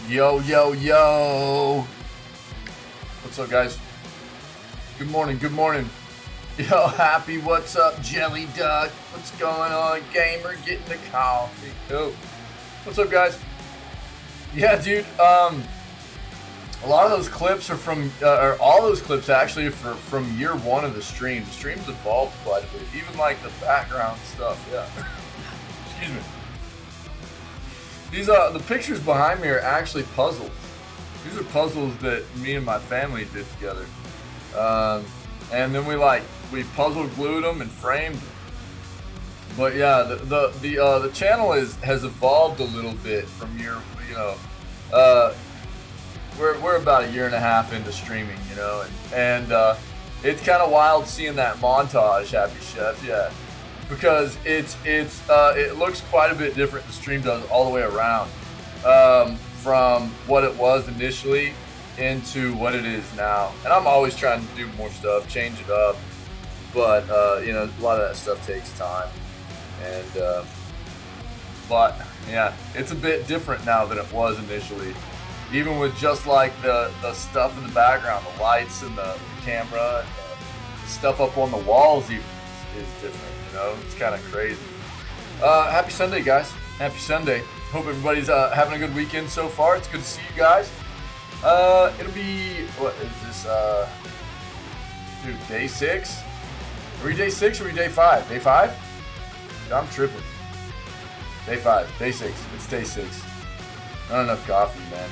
Yo, yo, yo. What's up, guys? Good morning, good morning. Yo, Happy, what's up, Jelly Duck? What's going on, Gamer? Getting the coffee. Cool. What's up, guys? Yeah, dude, a lot of those clips are from, or all those clips actually are from year one of the stream. The stream's evolved quite a bit, even like the background stuff, yeah. Excuse me. These the pictures behind me are actually puzzles. These are puzzles that me and my family did together, and then we puzzle glued them and framed them. But yeah, the channel has evolved a little bit from we're about a year and a half into streaming, and it's kind of wild seeing that montage, Happy Chef, yeah. Because it looks quite a bit different. The stream does all the way around, from what it was initially into what it is now. And I'm always trying to do more stuff, change it up, but a lot of that stuff takes time. And but yeah, it's a bit different now than it was initially. Even with just like the stuff in the background, the lights and the camera, and the stuff up on the walls even is different. It's kind of crazy. Happy Sunday, guys. Happy Sunday. Hope everybody's having a good weekend so far. It's good to see you guys. It'll be, what is this, day 6? Are we day 6 or are we day 5? Day 5? I'm tripping. Day 5, day 6. It's day 6. Not enough coffee, man.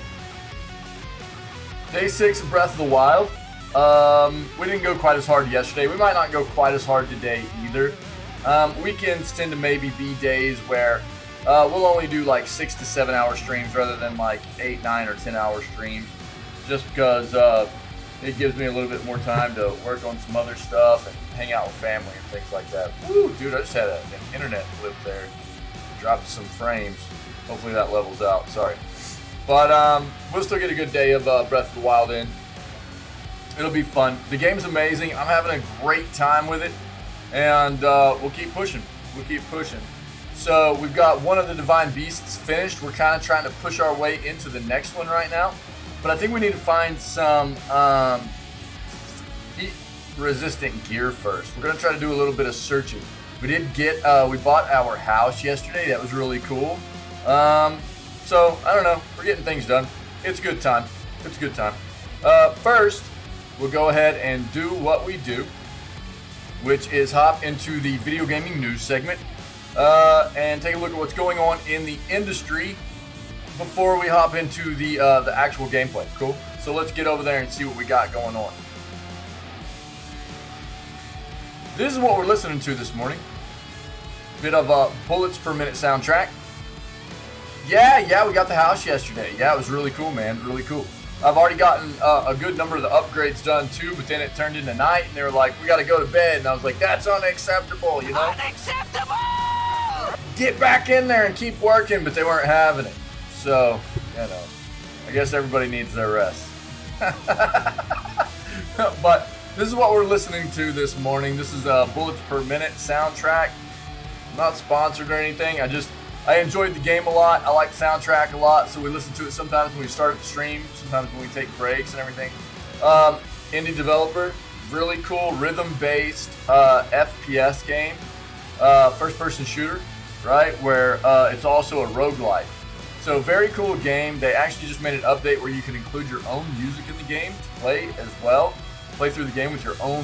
Day 6 of Breath of the Wild. We didn't go quite as hard yesterday. We might not go quite as hard today either. Weekends tend to maybe be days where we'll only do like 6 to 7 hour streams rather than like 8, 9, or 10 hour streams, just because it gives me a little bit more time to work on some other stuff and hang out with family and things like that. Woo, dude, I just had an internet flip there. Dropped some frames. Hopefully that levels out. Sorry. But we'll still get a good day of Breath of the Wild in. It'll be fun. The game's amazing. I'm having a great time with it. And we'll keep pushing. We'll keep pushing. So we've got one of the Divine Beasts finished. We're kind of trying to push our way into the next one right now. But I think we need to find some heat-resistant gear first. We're going to try to do a little bit of searching. We did get, we bought our house yesterday. That was really cool. So, I don't know. We're getting things done. It's a good time. It's a good time. First, we'll go ahead and do what we do, which is hop into the video gaming news segment and take a look at what's going on in the industry before we hop into the actual gameplay. Cool? So let's get over there and see what we got going on. This is what we're listening to this morning. Bit of a bullets per minute soundtrack. Yeah, we got the house yesterday. Yeah, it was really cool, man. Really cool. I've already gotten a good number of the upgrades done too, but then it turned into night and they were like, we got to go to bed. And I was like, that's unacceptable, Unacceptable! Get back in there and keep working, but they weren't having it. So, I guess everybody needs their rest. But this is what we're listening to this morning. This is a Bullets Per Minute soundtrack. I'm not sponsored or anything. I enjoyed the game a lot. I like the soundtrack a lot, so we listen to it sometimes when we start the stream, sometimes when we take breaks and everything. Indie developer, really cool rhythm-based FPS game, first-person shooter, right, where it's also a roguelike. So very cool game. They actually just made an update where you can include your own music in the game to play as well. Play through the game with your own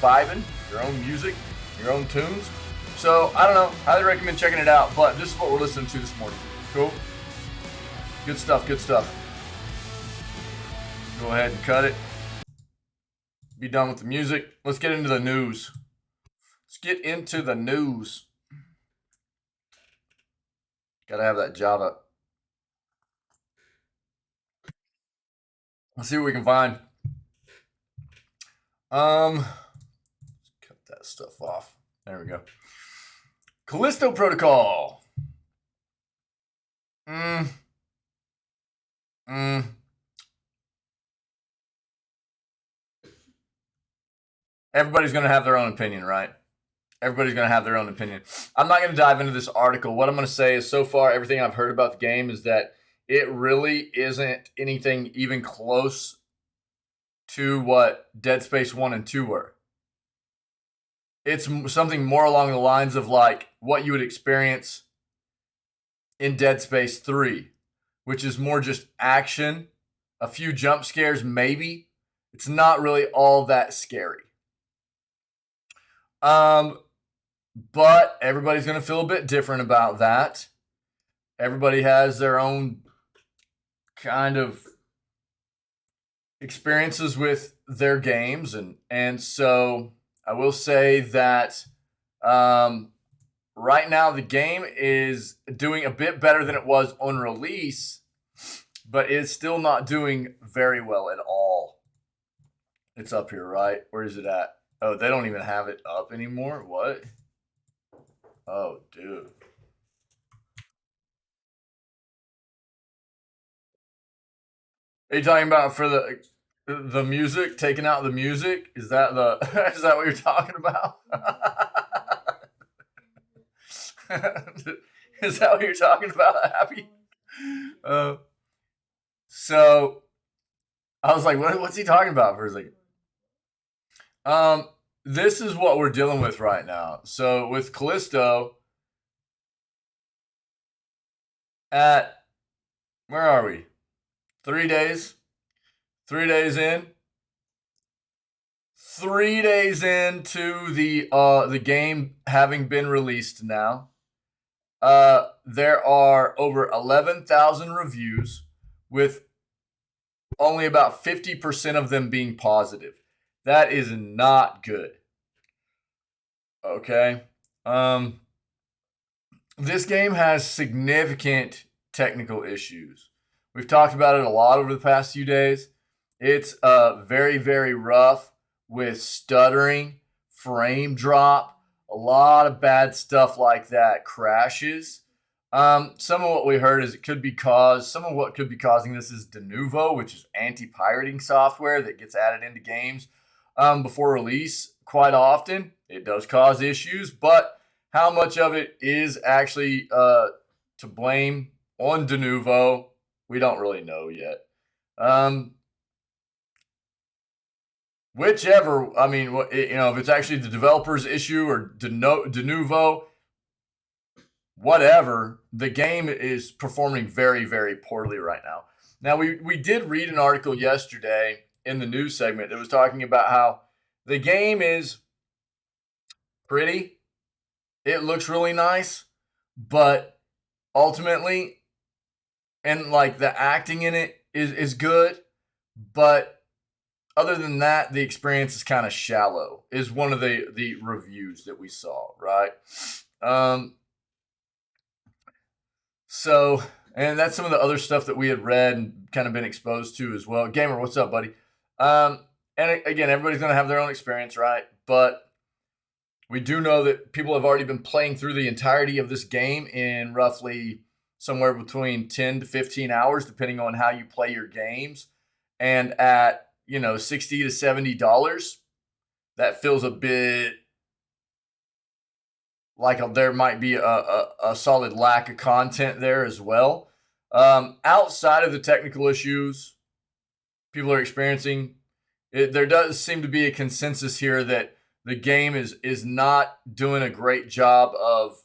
vibing, your own music, your own tunes. So, I don't know, highly recommend checking it out, but this is what we're listening to this morning. Cool? Good stuff, good stuff. Go ahead and cut it. Be done with the music. Let's get into the news. Let's get into the news. Gotta have that Java. Let's see what we can find. Cut that stuff off. There we go. Callisto Protocol. Everybody's going to have their own opinion, right? Everybody's going to have their own opinion. I'm not going to dive into this article. What I'm going to say is so far, everything I've heard about the game is that it really isn't anything even close to what Dead Space 1 and 2 were. It's something more along the lines of like what you would experience in Dead Space 3, which is more just action, a few jump scares, maybe. It's not really all that scary. But everybody's going to feel a bit different about that. Everybody has their own kind of experiences with their games, and so I will say that right now the game is doing a bit better than it was on release, but it's still not doing very well at all. It's up here, right? Where is it at? Oh, they don't even have it up anymore. What? Oh, dude. Are you talking about for the music, taking out the music? Is that the is that what you're talking about? Is that what you're talking about, Happy? Uh, so I was like, what's he talking about for a second? Um, this is what we're dealing with right now. So with Callisto, at where are we? 3 days. 3 days in. 3 days into the game having been released now. There are over 11,000 reviews, with only about 50% of them being positive. That is not good. Okay. This game has significant technical issues. We've talked about it a lot over the past few days. It's very, very rough with stuttering, frame drop, a lot of bad stuff like that, crashes. Some of what we heard is some of what could be causing this is Denuvo, which is anti-pirating software that gets added into games before release quite often. It does cause issues, but how much of it is actually to blame on Denuvo, we don't really know yet. Whichever, I mean, if it's actually the developer's issue or Denuvo, whatever, the game is performing very, very poorly right now. Now, we did read an article yesterday in the news segment that was talking about how the game is pretty. It looks really nice, but ultimately, and like the acting in it is good, but other than that, the experience is kind of shallow. Is one of the reviews that we saw, right? So, and that's some of the other stuff that we had read and kind of been exposed to as well. Gamer, what's up, buddy? And again, everybody's going to have their own experience, right? But we do know that people have already been playing through the entirety of this game in roughly somewhere between 10 to 15 hours, depending on how you play your games. And at, $60 to $70, that feels a bit like there might be a solid lack of content there as well. Outside of the technical issues people are experiencing, there does seem to be a consensus here that the game is not doing a great job of,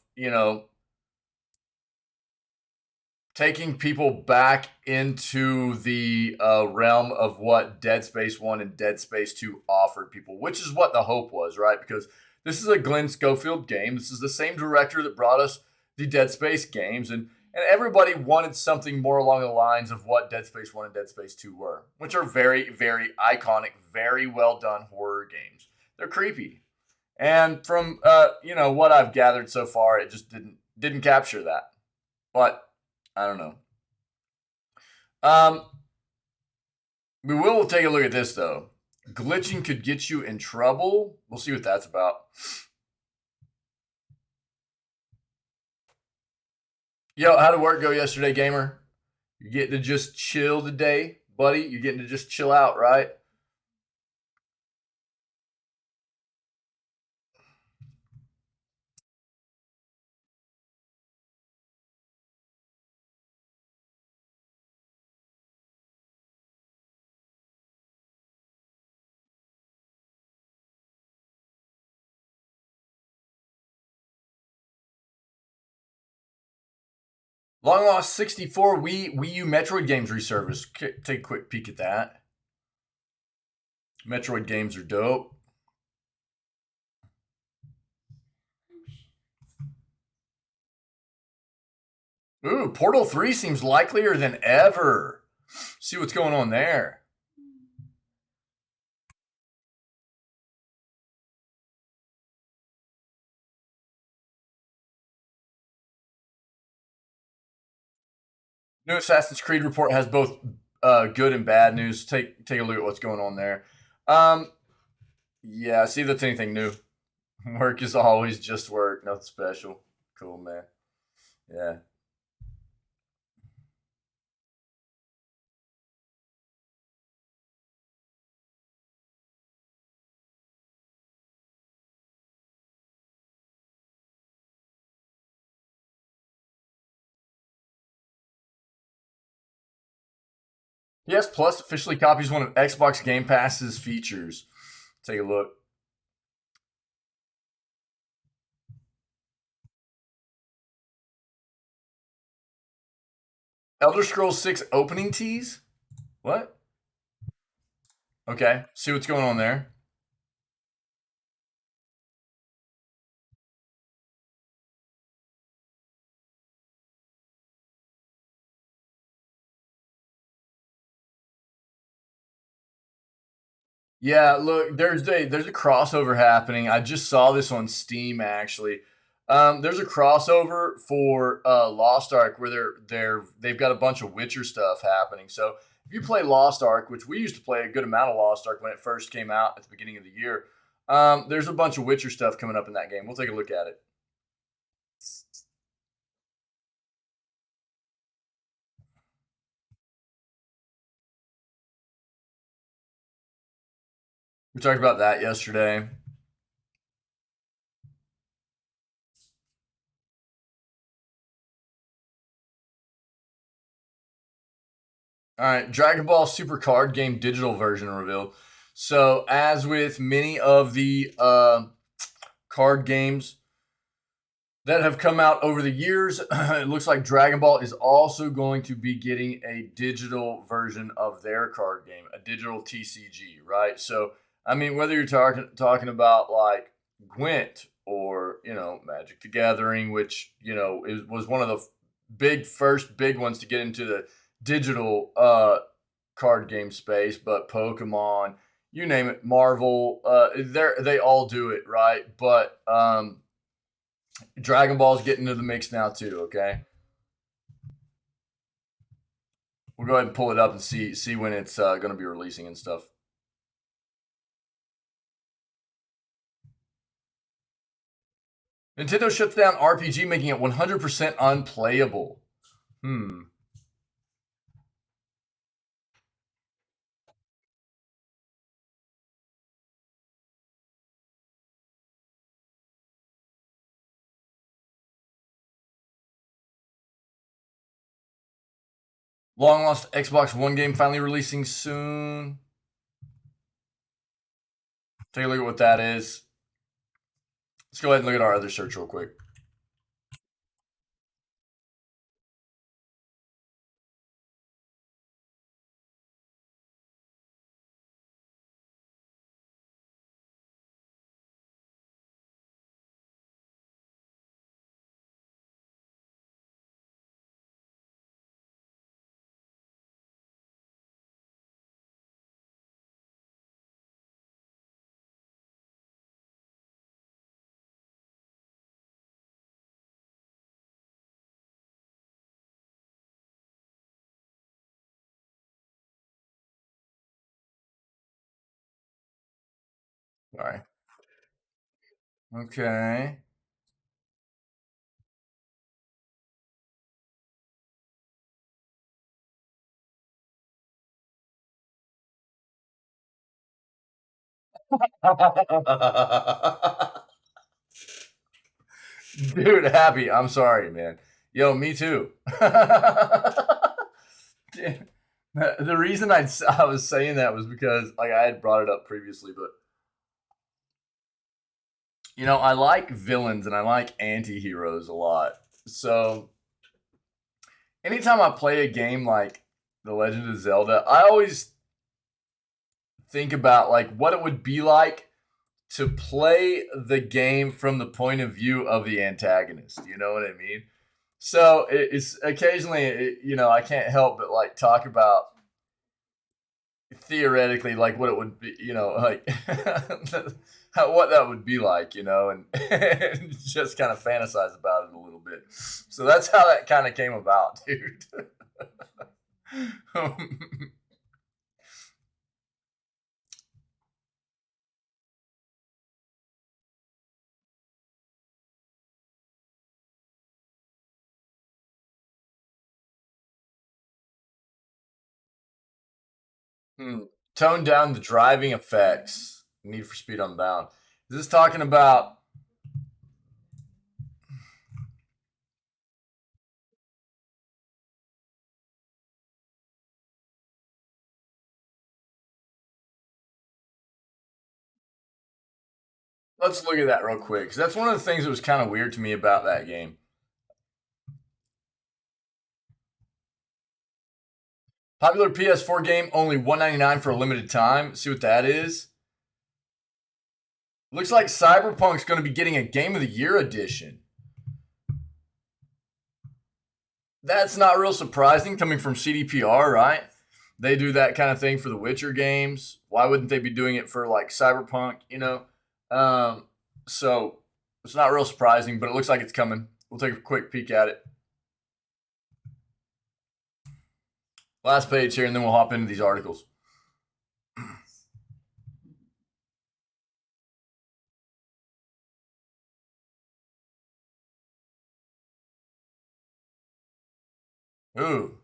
taking people back into the realm of what Dead Space 1 and Dead Space 2 offered people, which is what the hope was, right? Because this is a Glenn Schofield game. This is the same director that brought us the Dead Space games, and everybody wanted something more along the lines of what Dead Space 1 and Dead Space 2 were, which are very, very iconic, very well done horror games. They're creepy. And from what I've gathered so far, it just didn't capture that. But I don't know. We will take a look at this though. Glitching could get you in trouble. We'll see what that's about. Yo, how did work go yesterday, gamer? You getting to just chill today, buddy? You getting to just chill out, right? Long Lost 64 Wii U Metroid games resurface. Take a quick peek at that. Metroid games are dope. Ooh, Portal 3 seems likelier than ever. See what's going on there. New Assassin's Creed report has both good and bad news. Take a look at what's going on there. Yeah, see if that's anything new. Work is always just work, nothing special. Cool, man. Yeah. PS Plus officially copies one of Xbox Game Pass's features. Take a look. Elder Scrolls 6 opening tease? What? Okay, see what's going on there. Yeah, look, there's a crossover happening. I just saw this on Steam actually. There's a crossover for Lost Ark where they've got a bunch of Witcher stuff happening. So if you play Lost Ark, which we used to play a good amount of Lost Ark when it first came out at the beginning of the year, there's a bunch of Witcher stuff coming up in that game. We'll take a look at it. We talked about that yesterday. All right, Dragon Ball Super card game digital version revealed. So, as with many of the card games that have come out over the years, it looks like Dragon Ball is also going to be getting a digital version of their card game, a digital TCG, right? So, I mean, whether you're talking about like Gwent or Magic the Gathering, which was one of the first big ones to get into the digital card game space, but Pokemon, you name it, Marvel, they all do it, right? But Dragon Ball's getting into the mix now too. Okay, we'll go ahead and pull it up and see when it's going to be releasing and stuff. Nintendo shuts down RPG, making it 100% unplayable. Long lost Xbox One game finally releasing soon. Take a look at what that is. Let's go ahead and look at our other search real quick. All right. Okay. Dude, happy. I'm sorry, man. Yo, me too. The reason I was saying that was because like I had brought it up previously, but I like villains and I like anti-heroes a lot. So anytime I play a game like The Legend of Zelda, I always think about like what it would be like to play the game from the point of view of the antagonist. You know what I mean? So it's occasionally, I can't help but like talk about theoretically like what it would be, like what that would be like, and just kind of fantasize about it a little bit. So that's how that kind of came about, dude. Hmm. Tone down the driving effects. Need for Speed Unbound. Is this talking about? Let's look at that real quick, because that's one of the things that was kind of weird to me about that game. Popular PS4 game, only $199 for a limited time. See what that is? Looks like Cyberpunk's going to be getting a Game of the Year edition. That's not real surprising coming from CDPR, right? They do that kind of thing for the Witcher games. Why wouldn't they be doing it for like Cyberpunk, So it's not real surprising, but it looks like it's coming. We'll take a quick peek at it. Last page here, and then we'll hop into these articles. Ooh.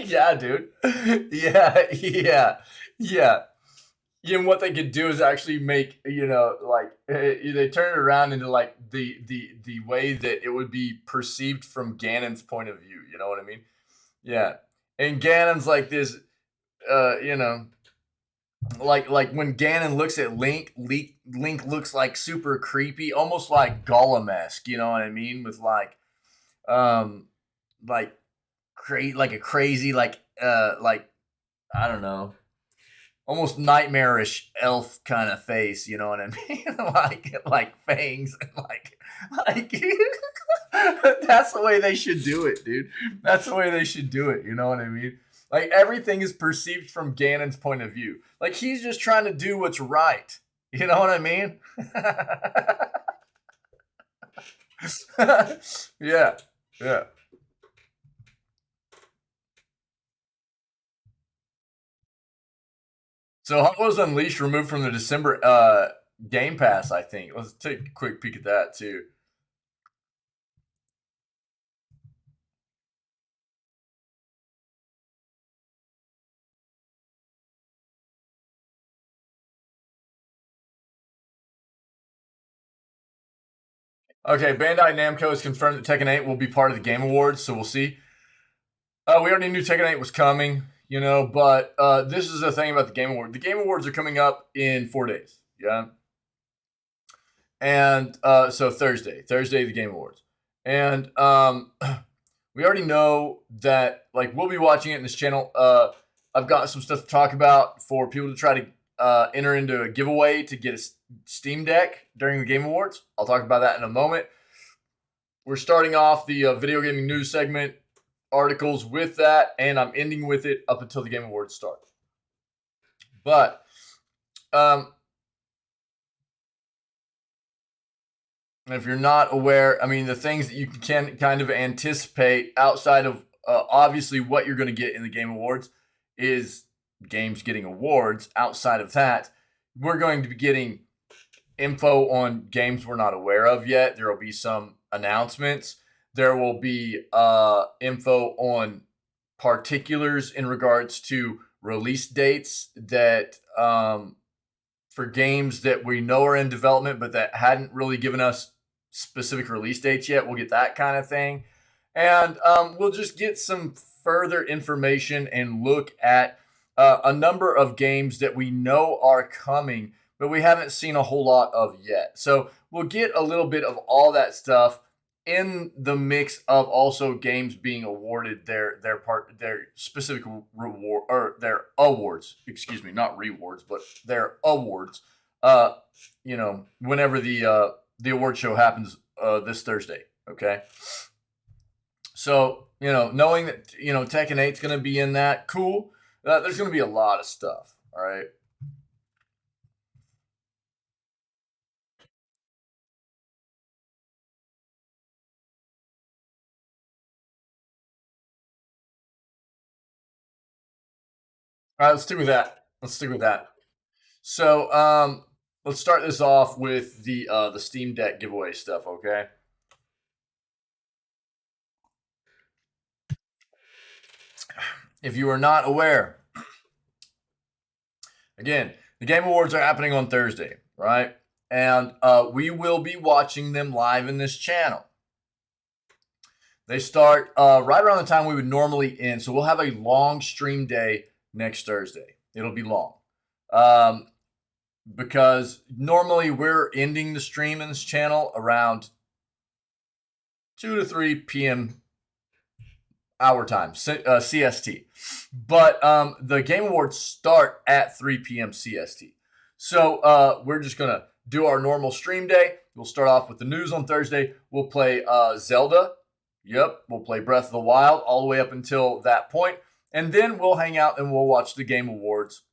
Yeah, dude. Yeah. Yeah. And what they could do is actually make, like they turn it around into like the way that it would be perceived from Ganon's point of view. You know what I mean? Yeah. And Ganon's like this, uh, you know, like when Ganon looks at Link looks like super creepy, almost like Gollum-esque. You know what I mean? With um, like like a crazy, like I don't know, almost nightmarish elf kind of face. You know what I mean? like fangs and like that's the way they should do it, dude. That's the way they should do it. You know what I mean? Like everything is perceived from Ganon's point of view. Like he's just trying to do what's right. You know what I mean? Yeah, yeah. So Hot Wheels Unleashed removed from the December Game Pass, I think. Let's take a quick peek at that too. Okay, Bandai Namco has confirmed that Tekken 8 will be part of the Game Awards, so we'll see. We already knew Tekken 8 was coming, but this is the thing about the Game Awards. The Game Awards are coming up in 4 days, yeah? And so Thursday, the Game Awards. And we already know that, like, we'll be watching it in this channel. I've got some stuff to talk about for people to try to enter into a giveaway to get a Steam Deck during the Game Awards. I'll talk about that in a moment. We're starting off the video gaming news segment articles with that, and I'm ending with it up until the Game Awards start. But if you're not aware, I mean, the things that you can kind of anticipate outside of obviously what you're going to get in the Game Awards is games getting awards. Outside of that, we're going to be getting info on games we're not aware of yet. There will be some announcements. There will be info on particulars in regards to release dates that for games that we know are in development but that hadn't really given us specific release dates yet. We'll get that kind of thing. And we'll just get some further information and look at a number of games that we know are coming, but we haven't seen a whole lot of yet. So we'll get a little bit of all that stuff in the mix of also games being awarded their specific reward, or their awards. Excuse me, not rewards, but their awards. Whenever the award show happens this Thursday. Okay. So, knowing that, Tekken 8's going to be in that, cool. There's going to be a lot of stuff. All right. All right. Let's stick with that. So, let's start this off with the Steam Deck giveaway stuff. Okay. If you are not aware, again, the Game Awards are happening on Thursday, right? And we will be watching them live in this channel. They start right around the time we would normally end. So we'll have a long stream day next Thursday. It'll be long. Because normally we're ending the stream in this channel around 2 to 3 p.m. our time, CST. But the Game Awards start at 3 p.m. CST. So we're just going to do our normal stream day. We'll start off with the news on Thursday. We'll play Zelda. Yep, we'll play Breath of the Wild all the way up until that point. And then we'll hang out and we'll watch the Game Awards,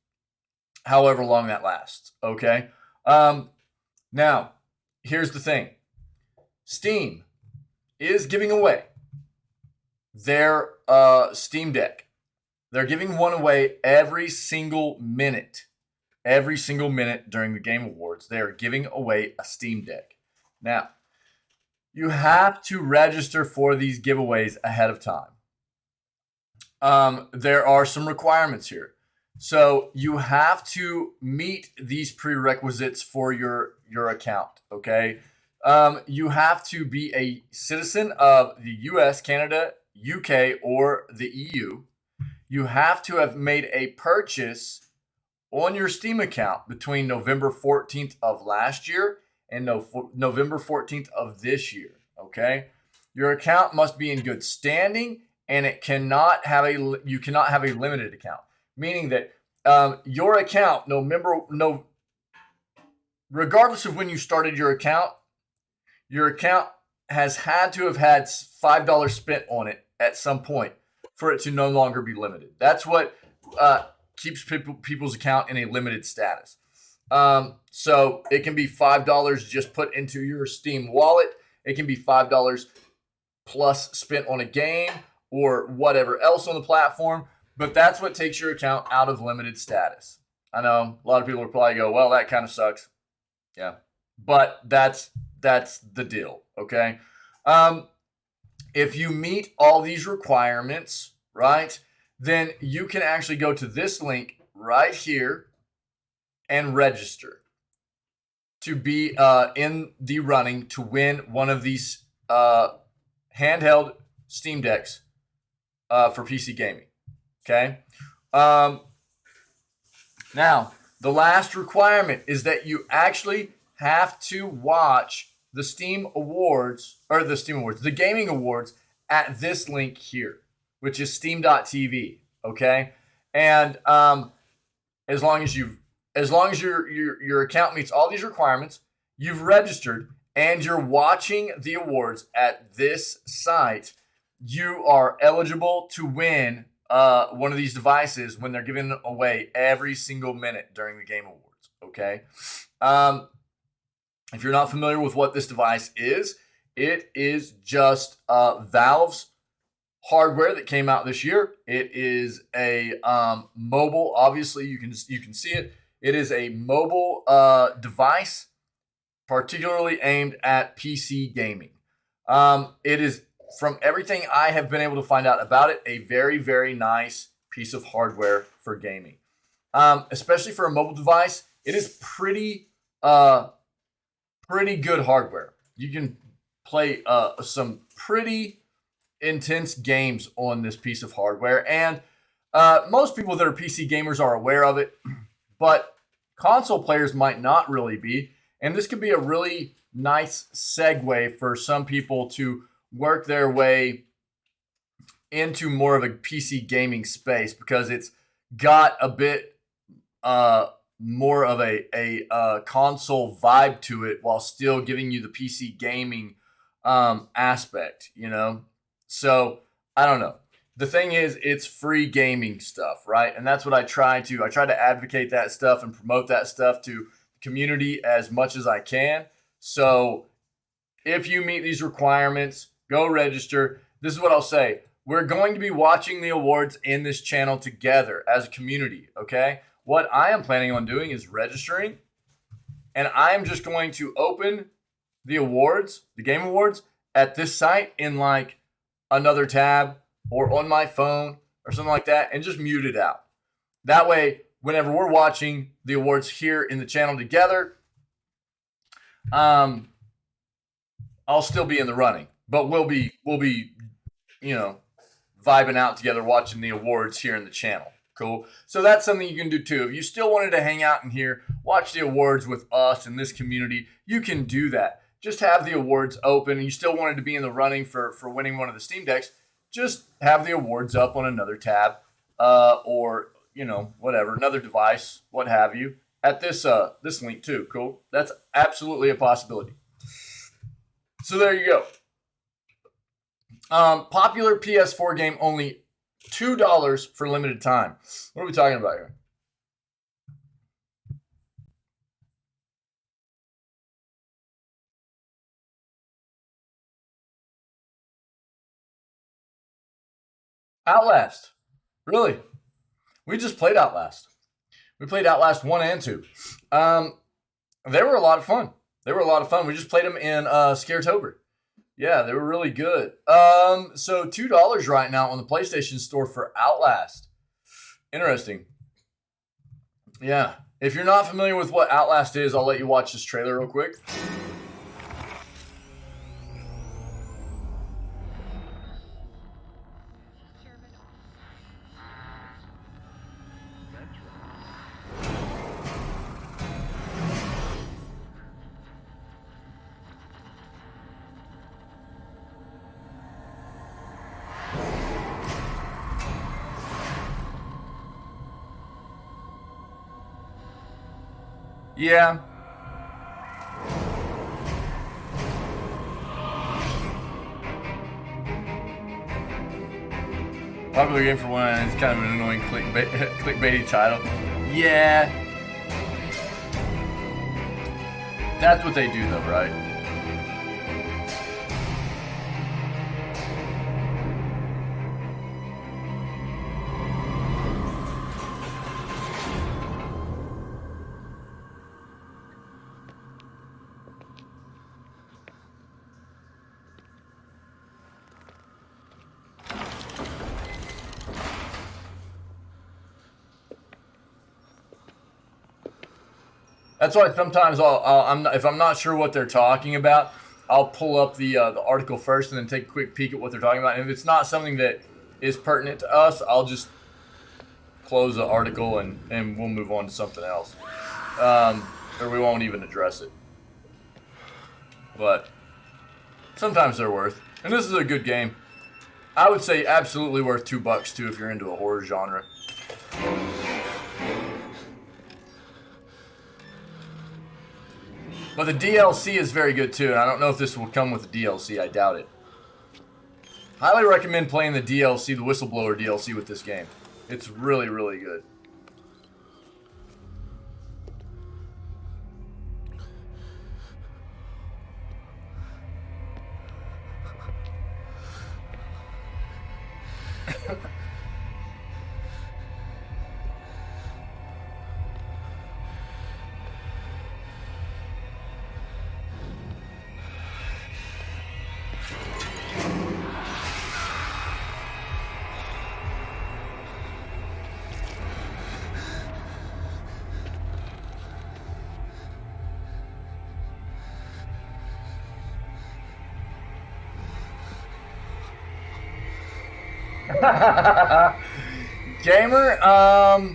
however long that lasts, okay? Now, here's the thing. Steam is giving away their Steam Deck. They're giving one away every single minute. Every single minute during the Game Awards, they are giving away a Steam Deck. Now, you have to register for these giveaways ahead of time. There are some requirements here. So you have to meet these prerequisites for your account, okay? You have to be a citizen of the US, Canada, UK, or the EU. You have to have made a purchase on your Steam account between November 14th of last year and November 14th of this year, okay? Your account must be in good standing, and you cannot have a limited account, meaning that your account, regardless of when you started your account has had to have had $5 spent on it at some point for it to no longer be limited. That's what keeps people's account in a limited status. So it can be $5 just put into your Steam wallet. It can be $5 plus spent on a game or whatever else on the platform. But that's what takes your account out of limited status. I know a lot of people will probably go, well, that kind of sucks. Yeah. But that's the deal, okay? If you meet all these requirements, right, then you can actually go to this link right here and register to be in the running to win one of these handheld Steam Decks for PC gaming. Okay. Now, the last requirement is that you actually have to watch the the gaming awards at this link here, which is steam.tv. Okay. And as long as your account meets all these requirements, you've registered, and you're watching the awards at this site, you are eligible to win one of these devices when they're giving away every single minute during the Game Awards, okay? If you're not familiar with what this device is, it is just Valve's hardware that came out this year. It is a mobile, obviously you can see it. It is a mobile device particularly aimed at PC gaming. It is, from everything I have been able to find out about it, a very, very nice piece of hardware for gaming. Especially for a mobile device, it is pretty good hardware. You can play some pretty intense games on this piece of hardware, and Most people that are PC gamers are aware of it, but console players might not really be. And this could be a really nice segue for some people to work their way into more of a PC gaming space, because it's got a bit more of a console vibe to it while still giving you the PC gaming aspect, you know? So I don't know. The thing is, it's free gaming stuff, right? And that's what I try to advocate that stuff and promote that stuff to the community as much as I can. So if you meet these requirements, go register. This is what I'll say. We're going to be watching the awards in this channel together as a community, okay? What I am planning on doing is registering, and I'm just going to open the awards, the game awards, at this site in like another tab or on my phone or something like that, and just mute it out. That way, whenever we're watching the awards here in the channel together, I'll still be in the running, but we'll be, you know, vibing out together watching the awards here in the channel. Cool. So that's something you can do too. If you still wanted to hang out in here, watch the awards with us in this community, you can do that. Just have the awards open, and you still wanted to be in the running for winning one of the Steam Decks, just have the awards up on another tab, or, you know, whatever, another device, what have you, at this this link too. Cool. That's absolutely a possibility. So there you go. Popular PS4 game, only $2 for limited time. What are we talking about here? Outlast. Really? We just played Outlast. We played Outlast 1 and 2. They were a lot of fun. We just played them in Scaretober. Yeah, they were really good. So $2 right now on the PlayStation Store for Outlast. Interesting. Yeah. If you're not familiar with what Outlast is, I'll let you watch this trailer real quick. Yeah. Popular game for one, it's kind of an annoying clickbaity title. Yeah. That's what they do though, right? That's why sometimes if I'm not sure what they're talking about, I'll pull up the article first and then take a quick peek at what they're talking about. And if it's not something that is pertinent to us, I'll just close the article and we'll move on to something else, or we won't even address it. But sometimes they're worth. And this is a good game. I would say absolutely worth $2 too if you're into a horror genre. But the DLC is very good too, and I don't know if this will come with the DLC. I doubt it. Highly recommend playing the DLC, the Whistleblower DLC with this game. It's really, really good. Gamer, I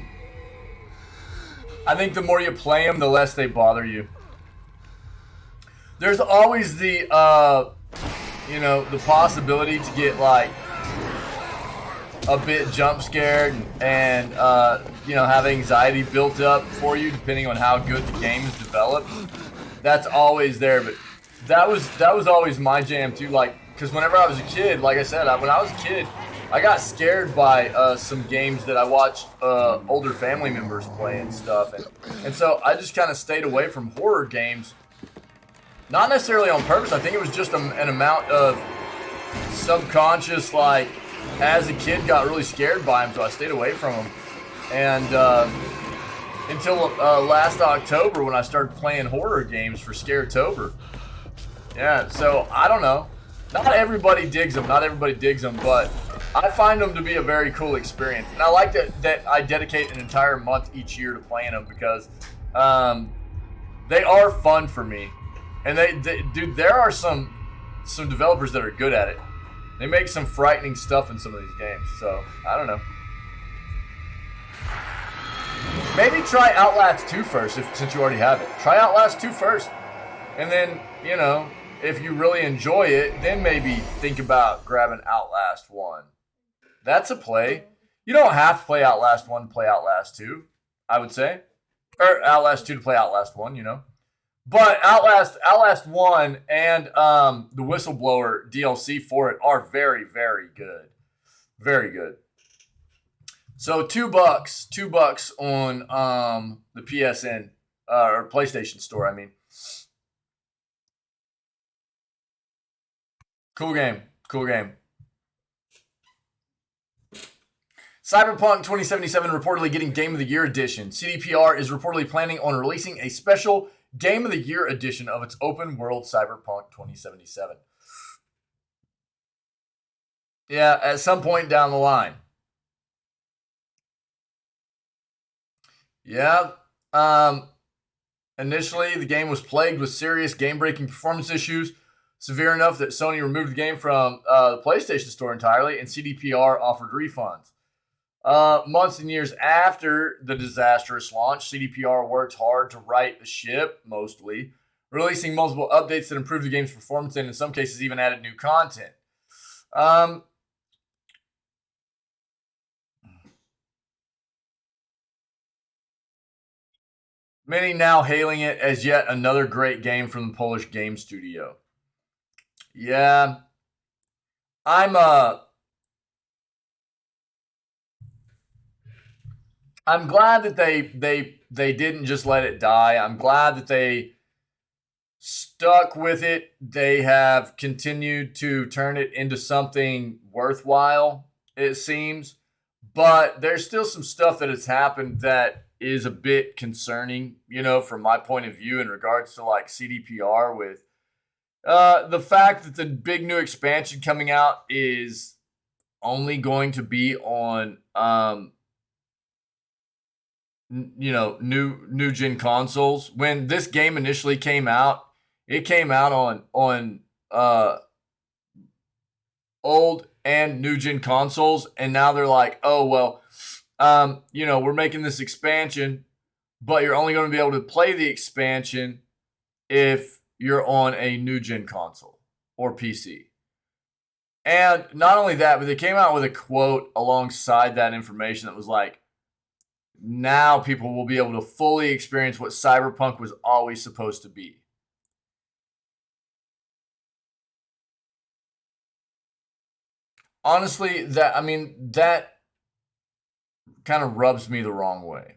think the more you play them, the less they bother you. There's always the, the possibility to get like a bit jump scared and have anxiety built up for you depending on how good the game is developed. That's always there, but that was always my jam too. Like, because whenever I was a kid, like I said, when I was a kid, I got scared by some games that I watched older family members play and stuff, and so I just kind of stayed away from horror games. Not necessarily on purpose. I think it was just an amount of subconscious, like, as a kid, got really scared by them, so I stayed away from them. And until last October when I started playing horror games for Scaretober. Yeah, so I don't know. Not everybody digs them, but I find them to be a very cool experience. And I like that I dedicate an entire month each year to playing them because they are fun for me. And dude, there are some developers that are good at it. They make some frightening stuff in some of these games. So, I don't know. Maybe try Outlast 2 first, since you already have it. Try Outlast 2 first. And then, if you really enjoy it, then maybe think about grabbing Outlast 1. That's a play. You don't have to play Outlast 1 to play Outlast 2, I would say. Or Outlast 2 to play Outlast 1, But Outlast 1 and the Whistleblower DLC for it are very, very good. Very good. So $2 on the PSN or PlayStation Store, I mean. Cool game. Cyberpunk 2077 reportedly getting Game of the Year edition. CDPR is reportedly planning on releasing a special Game of the Year edition of its open world Cyberpunk 2077. Yeah, at some point down the line. Yeah. Initially, the game was plagued with serious game-breaking performance issues, severe enough that Sony removed the game from the PlayStation Store entirely, and CDPR offered refunds. Months and years after the disastrous launch, CDPR worked hard to right the ship, mostly, releasing multiple updates that improved the game's performance and in some cases even added new content. Many now hailing it as yet another great game from the Polish game studio. Yeah. I'm glad that they didn't just let it die. I'm glad that they stuck with it. They have continued to turn it into something worthwhile, it seems. But there's still some stuff that has happened that is a bit concerning, from my point of view in regards to like CDPR with the fact that the big new expansion coming out is only going to be on new gen consoles. When this game initially came out, it came out on old and new gen consoles, and now they're like, oh well, we're making this expansion, but you're only going to be able to play the expansion if you're on a new gen console or PC. And not only that, but they came out with a quote alongside that information that was like, now people will be able to fully experience what Cyberpunk was always supposed to be. Honestly, that kind of rubs me the wrong way.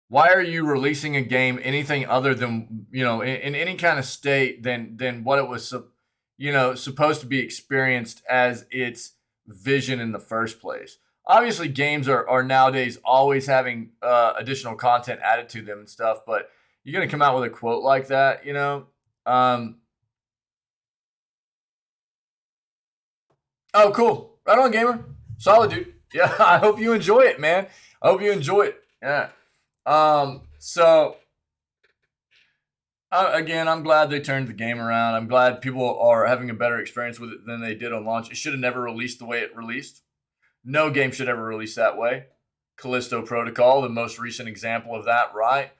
Why are you releasing a game anything other than, in any kind of state than what it was, supposed to be experienced as its vision in the first place? Obviously, games are nowadays always having additional content added to them and stuff, but you're going to come out with a quote like that, Oh, cool. Right on, gamer. Solid, dude. Yeah, I hope you enjoy it, man. I hope you enjoy it. Yeah. So, Again, I'm glad they turned the game around. I'm glad people are having a better experience with it than they did on launch. It should have never released the way it released. No game should ever release that way. Callisto Protocol, the most recent example of that, right?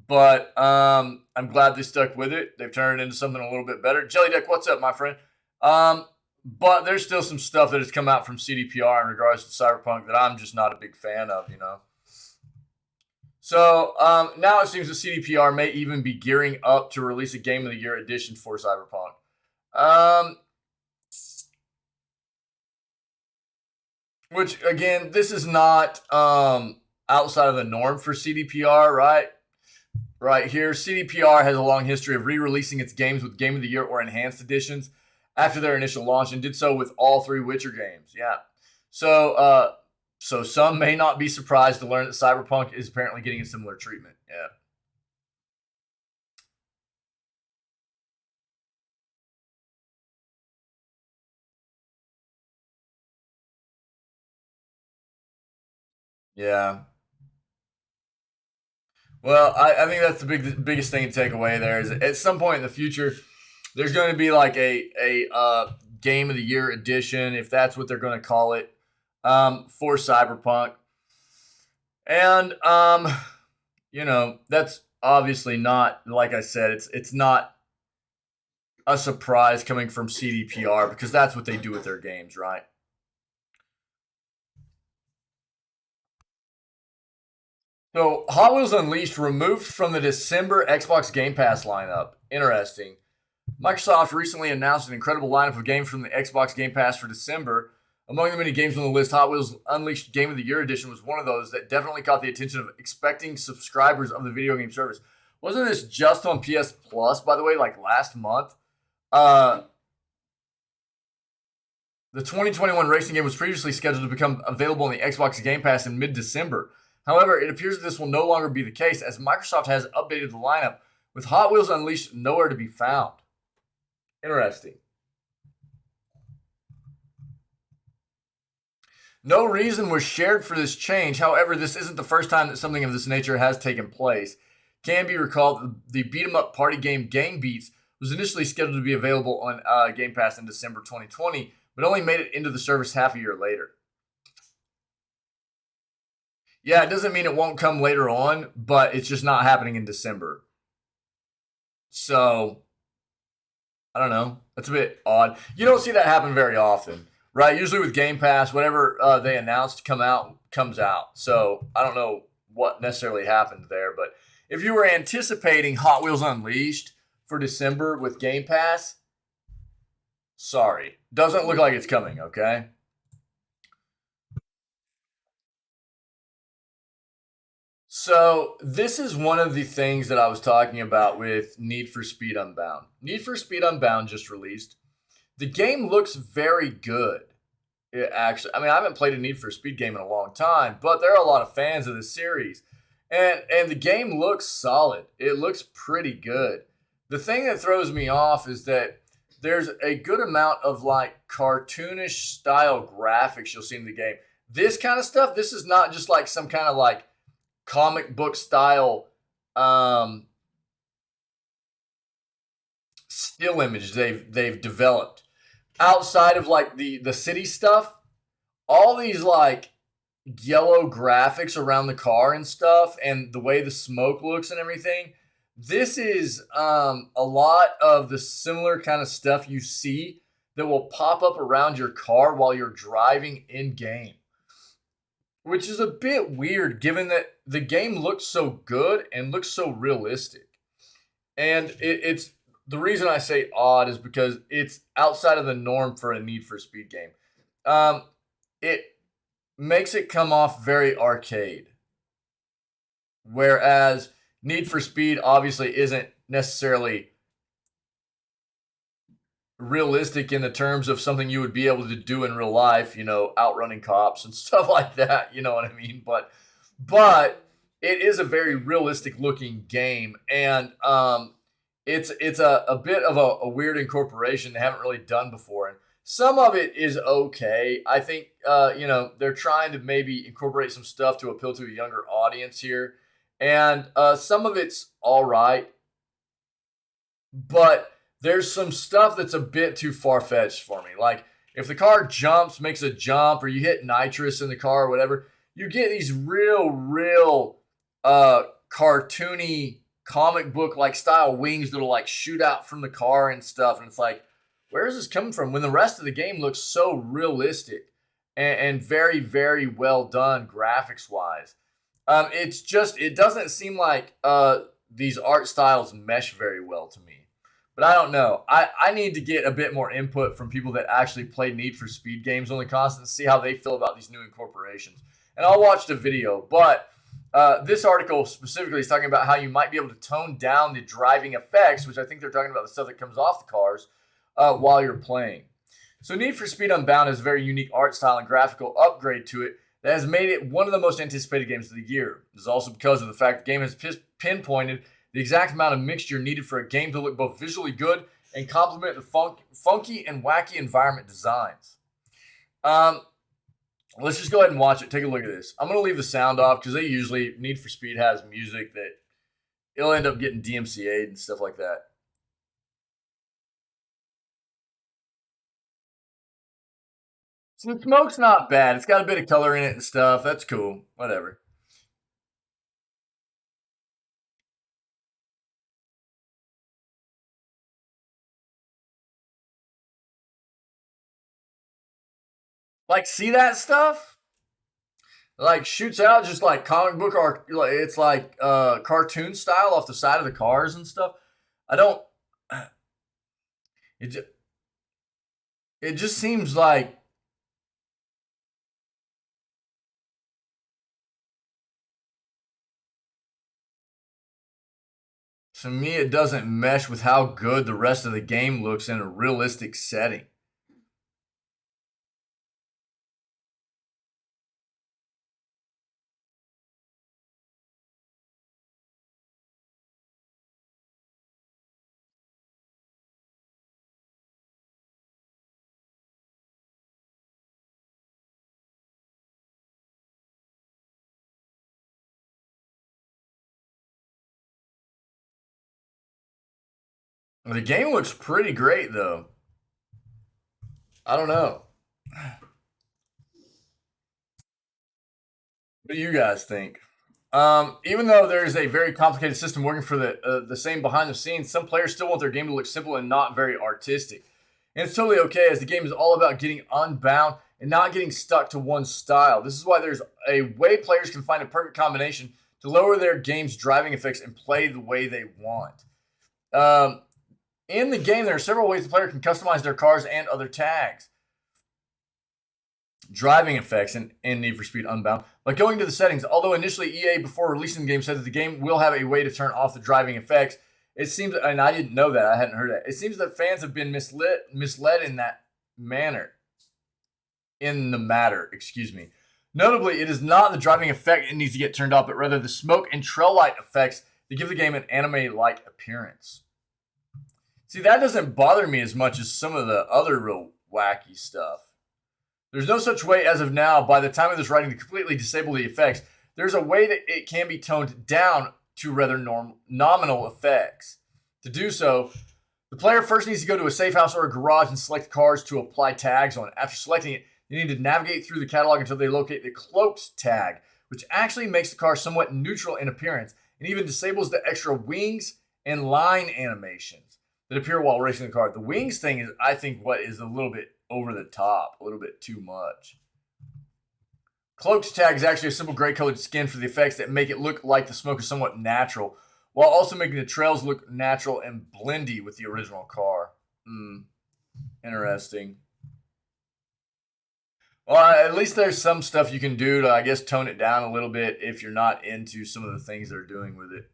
But I'm glad they stuck with it. They've turned it into something a little bit better. Jelly Deck, what's up, my friend? But there's still some stuff that has come out from CDPR in regards to Cyberpunk that I'm just not a big fan of, you know. So now it seems that CDPR may even be gearing up to release a Game of the Year edition for Cyberpunk. Which, again, this is not outside of the norm for CDPR, right? Right here, CDPR has a long history of re-releasing its games with Game of the Year or enhanced editions after their initial launch, and did so with all 3 Witcher games. Yeah. So some may not be surprised to learn that Cyberpunk is apparently getting a similar treatment. Yeah. Yeah. Well, I think that's the biggest thing to take away there is at some point in the future, there's going to be like a Game of the Year edition, if that's what they're going to call it, for Cyberpunk. And you know, that's obviously not, like I said, it's not a surprise coming from CDPR because that's what they do with their games, right? So, Hot Wheels Unleashed removed from the December Xbox Game Pass lineup. Interesting. Microsoft recently announced an incredible lineup of games from the Xbox Game Pass for December. Among the many games on the list, Hot Wheels Unleashed Game of the Year Edition was one of those that definitely caught the attention of expecting subscribers of the video game service. Wasn't this just on PS Plus, by the way, like last month? The 2021 racing game was previously scheduled to become available on the Xbox Game Pass in mid-December. However, it appears that this will no longer be the case as Microsoft has updated the lineup with Hot Wheels Unleashed nowhere to be found. Interesting. No reason was shared for this change. However, this isn't the first time that something of this nature has taken place. Can be recalled that the beat-em-up party game Gang Beats was initially scheduled to be available on Game Pass in December 2020, but only made it into the service half a year later. Yeah, it doesn't mean it won't come later on, but it's just not happening in December. So, I don't know. That's a bit odd. You don't see that happen very often, right? Usually with Game Pass, whatever they announced comes out. So, I don't know what necessarily happened there, but if you were anticipating Hot Wheels Unleashed for December with Game Pass, sorry. Doesn't look like it's coming, okay? So, this is one of the things that I was talking about with Need for Speed Unbound. Need for Speed Unbound just released. The game looks very good. It actually, I mean, I haven't played a Need for Speed game in a long time, but there are a lot of fans of the series. And the game looks solid. It looks pretty good. The thing that throws me off is that there's a good amount of like cartoonish style graphics you'll see in the game. This kind of stuff, this is not just like some kind of like comic book style still image they've developed. Outside of like the city stuff, all these like yellow graphics around the car and stuff, and the way the smoke looks and everything. This is a lot of the similar kind of stuff you see that will pop up around your car while you're driving in game, which is a bit weird given that the game looks so good and looks so realistic. And it's the reason I say odd is because it's outside of the norm for a Need for Speed game. It makes it come off very arcade. Whereas Need for Speed obviously isn't necessarily realistic in the terms of something you would be able to do in real life, you know, outrunning cops and stuff like that, you know what I mean? But it is a very realistic looking game, and it's a bit of a weird incorporation they haven't really done before. And some of it is okay. I think you know, they're trying to maybe incorporate some stuff to appeal to a younger audience here, and some of it's all right. but there's some stuff that's a bit too far-fetched for me. Like, if the car jumps, makes a jump, or you hit nitrous in the car or whatever, you get these real cartoony comic book like style wings that'll like shoot out from the car and stuff. And it's like, where is this coming from when the rest of the game looks so realistic and very, very well done graphics wise? It's just, it doesn't seem like these art styles mesh very well to me. But I don't know. I need to get a bit more input from people that actually play Need for Speed games on the constant and see how they feel about these new incorporations. And I'll watch the video. But this article specifically is talking about how you might be able to tone down the driving effects, which I think they're talking about the stuff that comes off the cars while you're playing. So Need for Speed Unbound has a very unique art style and graphical upgrade to it that has made it one of the most anticipated games of the year. This is also because of the fact the game has pinpointed the exact amount of mixture needed for a game to look both visually good and complement the funky and wacky environment designs. Let's just go ahead and watch it. Take a look at this. I'm going to leave the sound off because they usually, Need for Speed has music that it'll end up getting DMCA'd and stuff like that. So the smoke's not bad. It's got a bit of color in it and stuff. That's cool. Whatever. Like, see that stuff? Like, shoots out just like comic book art. It's like cartoon style off the side of the cars and stuff. I don't. It just, it just seems like, to me, it doesn't mesh with how good the rest of the game looks in a realistic setting. The game looks pretty great, though. I don't know. What do you guys think? Even though there is a very complicated system working for the same behind the scenes, some players still want their game to look simple and not very artistic. And it's totally okay, as the game is all about getting unbound and not getting stuck to one style. This is why there's a way players can find a perfect combination to lower their game's driving effects and play the way they want. In the game, there are several ways the player can customize their cars and other tags. Driving effects in Need for Speed Unbound by going to the settings. Although initially EA, before releasing the game, said that the game will have a way to turn off the driving effects, it seems, and I didn't know that, I hadn't heard that. It seems that fans have been misled in that manner. In the matter, excuse me. Notably, it is not the driving effect that needs to get turned off, but rather the smoke and trail light effects that give the game an anime-like appearance. See, that doesn't bother me as much as some of the other real wacky stuff. There's no such way as of now, by the time of this writing, to completely disable the effects. There's a way that it can be toned down to rather nominal effects. To do so, the player first needs to go to a safe house or a garage and select cars to apply tags on. After selecting it, they need to navigate through the catalog until they locate the cloaked tag, which actually makes the car somewhat neutral in appearance and even disables the extra wings and line animations that appear while racing the car. The wings thing is, I think, what is a little bit over the top, a little bit too much. Cloaked tag is actually a simple gray colored skin for the effects that make it look like the smoke is somewhat natural, while also making the trails look natural and blendy with the original car. Interesting. Well, at least there's some stuff you can do to, I guess, tone it down a little bit if you're not into some of the things they're doing with it.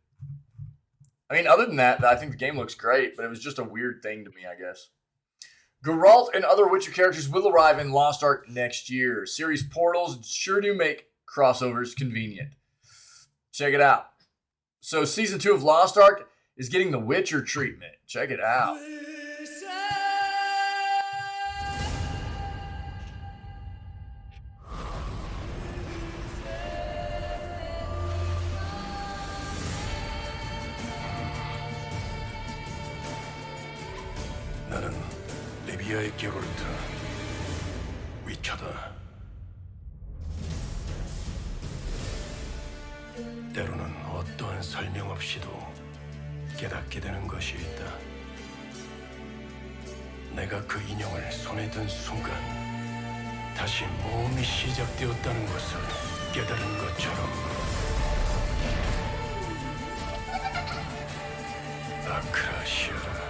I mean, other than that, I think the game looks great, but it was just a weird thing to me, I guess. Geralt and other Witcher characters will arrive in Lost Ark next year. Series portals sure do make crossovers convenient. Check it out. So Season 2 of Lost Ark is getting the Witcher treatment. Check it out. 리디아의 게롤트, 위쳐다. 때로는 어떠한 설명 없이도 깨닫게 되는 것이 있다. 내가 그 인형을 손에 든 순간 다시 모험이 시작되었다는 것을 깨달은 것처럼. 아크라시아라.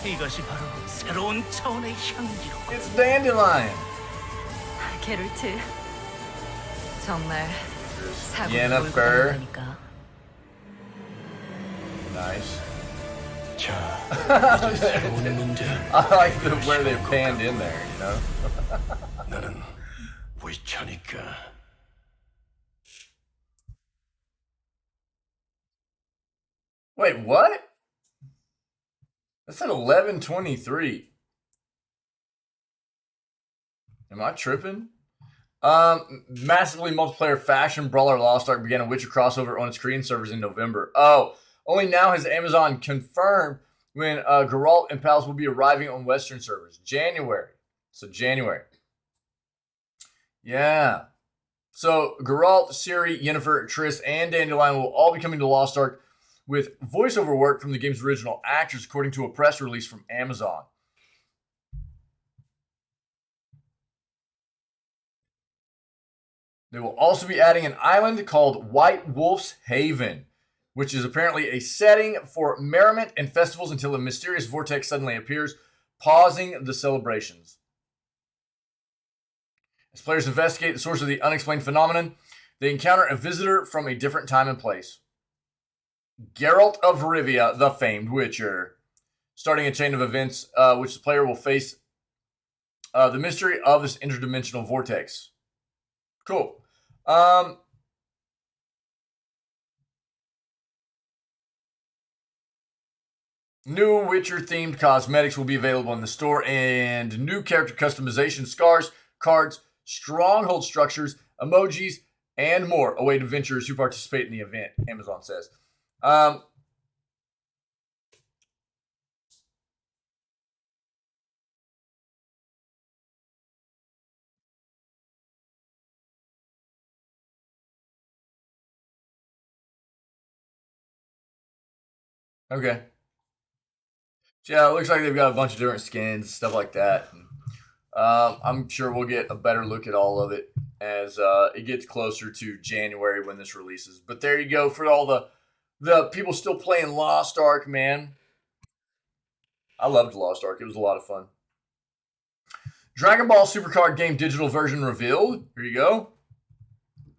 이것이 바로 새로운 차원의 향기로. It's dandelion. 게롤트 정말 사고 Yennefer. 거니까. Nice. 자, 이제 새로운 문제. I like the where they panned in there, you know? 나는 위쳐니까. Wait, what? That's at 11:23. Am I tripping? Massively multiplayer fashion brawler Lost Ark began a Witcher crossover on its Korean servers in November. Oh, only now has Amazon confirmed when Geralt and pals will be arriving on Western servers. January. So January. Yeah. So Geralt, Ciri, Yennefer, Triss, and Dandelion will all be coming to Lost Ark with voiceover work from the game's original actors, according to a press release from Amazon. They will also be adding an island called White Wolf's Haven, which is apparently a setting for merriment and festivals until a mysterious vortex suddenly appears, pausing the celebrations. As players investigate the source of the unexplained phenomenon, they encounter a visitor from a different time and place. Geralt of Rivia, the famed Witcher, starting a chain of events which the player will face the mystery of this interdimensional vortex. Cool. New Witcher-themed cosmetics will be available in the store, and new character customization, scars, cards, stronghold structures, emojis, and more await adventurers who participate in the event, Amazon says. Okay. So yeah, it looks like they've got a bunch of different skins, stuff like that. I'm sure we'll get a better look at all of it as it gets closer to January when this releases. But there you go for all the people still playing Lost Ark, man. I loved Lost Ark. It was a lot of fun. Dragon Ball Supercard game digital version revealed. Here you go.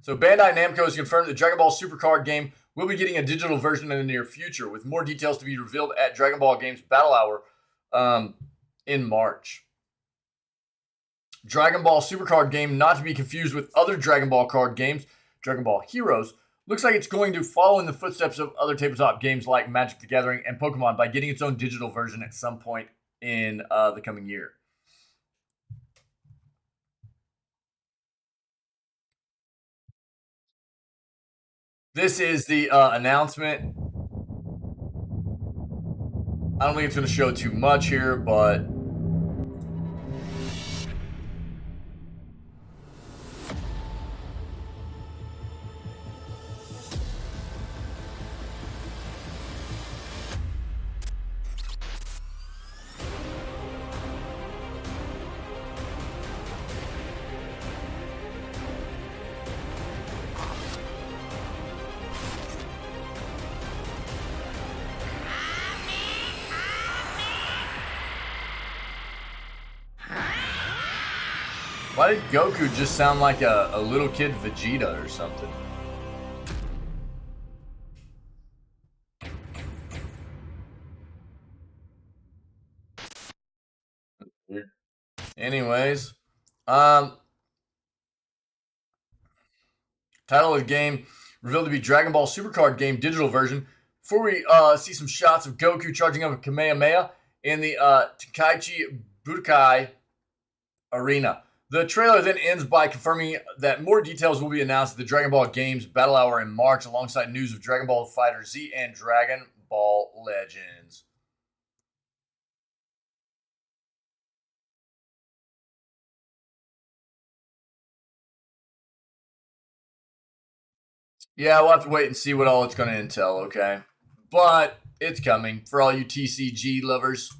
So Bandai Namco has confirmed that Dragon Ball Supercard game will be getting a digital version in the near future, with more details to be revealed at Dragon Ball Games Battle Hour in March. Dragon Ball Supercard game, not to be confused with other Dragon Ball card games, Dragon Ball Heroes, looks like it's going to follow in the footsteps of other tabletop games like Magic the Gathering and Pokemon by getting its own digital version at some point in the coming year. This is the announcement. I don't think it's going to show too much here, but why did Goku just sound like a little kid Vegeta or something? Weird. Anyways, title of the game revealed to be Dragon Ball Supercard game digital version. Before we see some shots of Goku charging up a Kamehameha in the Tenkaichi Budokai Arena. The trailer then ends by confirming that more details will be announced at the Dragon Ball Games Battle Hour in March, alongside news of Dragon Ball FighterZ and Dragon Ball Legends. Yeah, we'll have to wait and see what all it's going to entail, okay? But it's coming for all you TCG lovers.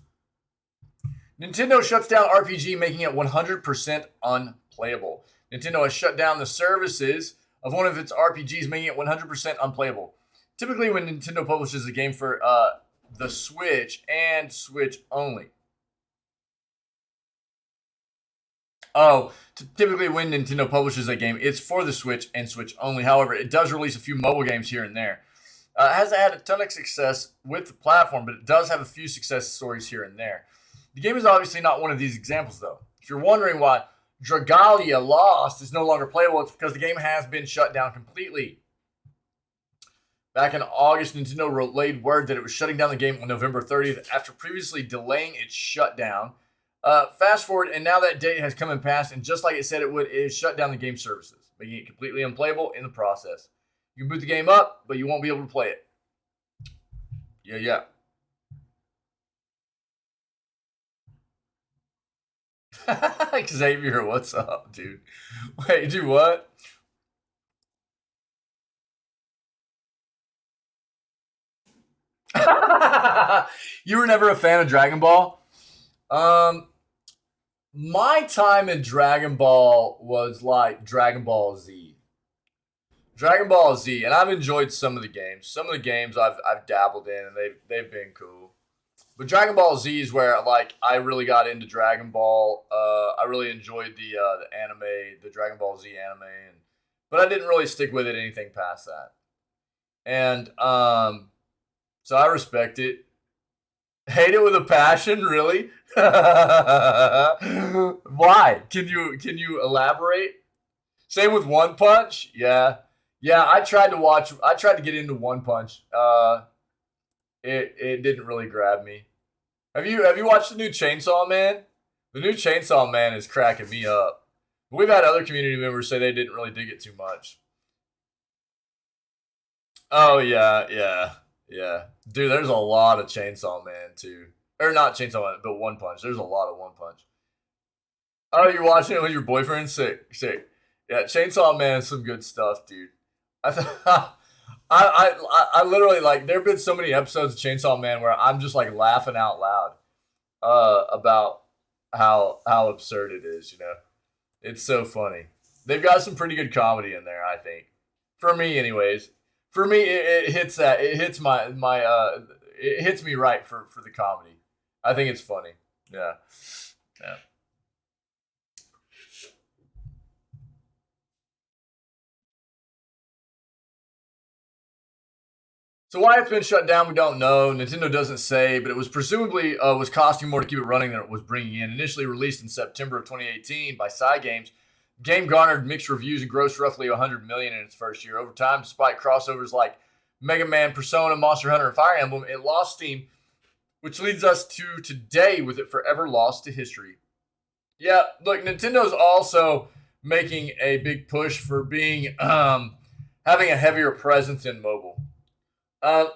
Nintendo shuts down RPG, making it 100% unplayable. Nintendo has shut down the services of one of its RPGs, making it 100% unplayable. Typically, when Nintendo publishes a game for the Switch and Switch only. Typically when Nintendo publishes a game, it's for the Switch and Switch only. However, it does release a few mobile games here and there. It hasn't had a ton of success with the platform, but it does have a few success stories here and there. The game is obviously not one of these examples, though. If you're wondering why Dragalia Lost is no longer playable, it's because the game has been shut down completely. Back in August, Nintendo relayed word that it was shutting down the game on November 30th after previously delaying its shutdown. Fast forward, and now that date has come and passed, and just like it said it would, it has shut down the game services, making it completely unplayable in the process. You can boot the game up, but you won't be able to play it. Yeah. Xavier, what's up, dude? Wait, do what? You were never a fan of Dragon Ball? My time in Dragon Ball was like Dragon Ball Z. Dragon Ball Z, and I've enjoyed some of the games. Some of the games I've dabbled in, and they've been cool. But Dragon Ball Z is where like I really got into Dragon Ball. I really enjoyed the anime, the Dragon Ball Z anime, but I didn't really stick with it anything past that. And so I respect it. Hate it with a passion, really? Why? Can you elaborate? Same with One Punch? Yeah. I tried to get into One Punch. It didn't really grab me. Have you watched the new Chainsaw Man? The new Chainsaw Man is cracking me up. We've had other community members say they didn't really dig it too much. Oh yeah. Dude, there's a lot of Chainsaw Man too. Or not Chainsaw Man, but One Punch. There's a lot of One Punch. Oh, you're watching it with your boyfriend? Sick. Yeah, Chainsaw Man is some good stuff, dude. I literally like. There have been so many episodes of Chainsaw Man where I'm just like laughing out loud, about how absurd it is. You know, it's so funny. They've got some pretty good comedy in there, I think. For me, anyways. For me, it hits that. It hits it hits me right for the comedy. I think it's funny. Yeah. So why it's been shut down, we don't know. Nintendo doesn't say, but it was presumably was costing more to keep it running than it was bringing in. Initially released in September of 2018 by Cygames, the game garnered mixed reviews and grossed roughly $100 million in its first year. Over time, despite crossovers like Mega Man, Persona, Monster Hunter, and Fire Emblem, it lost steam, which leads us to today with it forever lost to history. Yeah, look, Nintendo's also making a big push for being having a heavier presence in mobile. I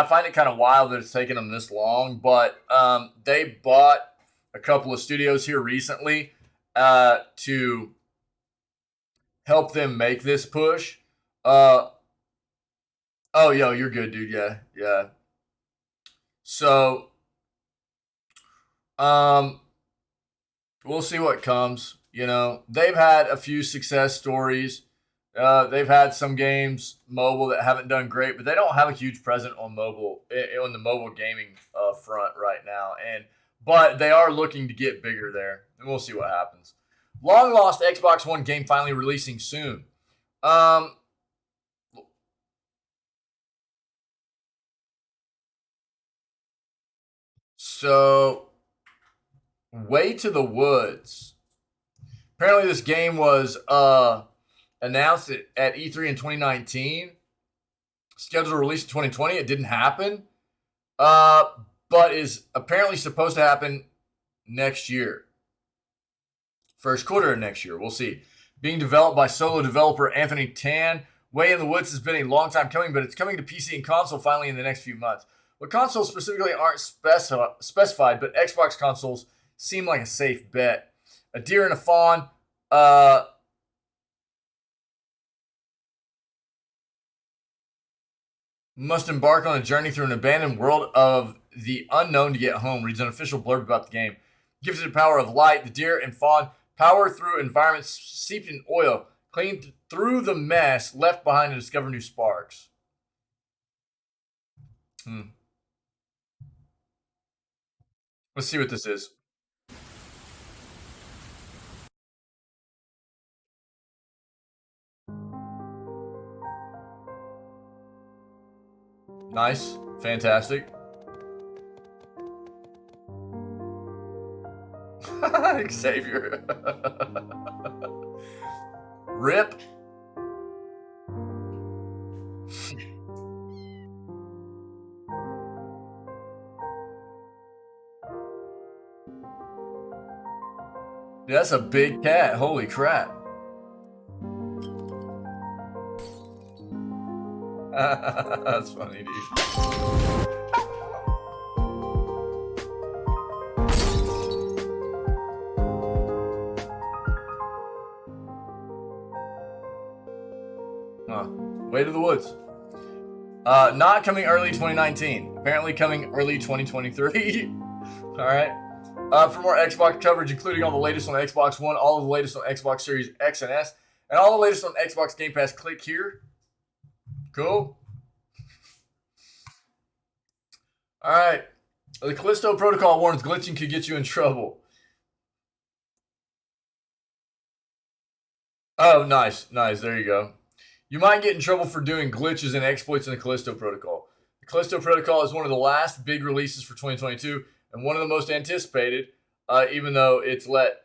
find it kind of wild that it's taken them this long, but they bought a couple of studios here recently to help them make this push. Oh, yo, you're good, dude. Yeah. So, we'll see what comes. You know, they've had a few success stories. They've had some games mobile that haven't done great, but they don't have a huge presence on the mobile gaming front right now. But they are looking to get bigger there, and we'll see what happens. Long lost Xbox One game finally releasing soon. So, Way to the Woods. Apparently, this game was announced at E3 in 2019. Scheduled to release in 2020. It didn't happen. But is apparently supposed to happen next year. First quarter of next year. We'll see. Being developed by solo developer Anthony Tan. Way in the Woods has been a long time coming, but it's coming to PC and console finally in the next few months. What consoles specifically aren't specified, but Xbox consoles seem like a safe bet. A deer and a fawn. Must embark on a journey through an abandoned world of the unknown to get home. Reads an official blurb about the game. Gives it the power of light, the deer and fawn, power through environments seeped in oil, clean through the mess left behind to discover new sparks. Let's see what this is. Nice. Fantastic. Xavier. Rip. Yeah, that's a big cat. Holy crap. That's funny, dude. Way to the woods. Not coming early 2019. Apparently coming early 2023. All right. For more Xbox coverage, including all the latest on Xbox One, all of the latest on Xbox Series X and S, and all the latest on Xbox Game Pass, click here. Cool. All right. The Callisto Protocol warns glitching could get you in trouble. Oh, nice. Nice. There you go. You might get in trouble for doing glitches and exploits in the Callisto Protocol. The Callisto Protocol is one of the last big releases for 2022 and one of the most anticipated, even though it's let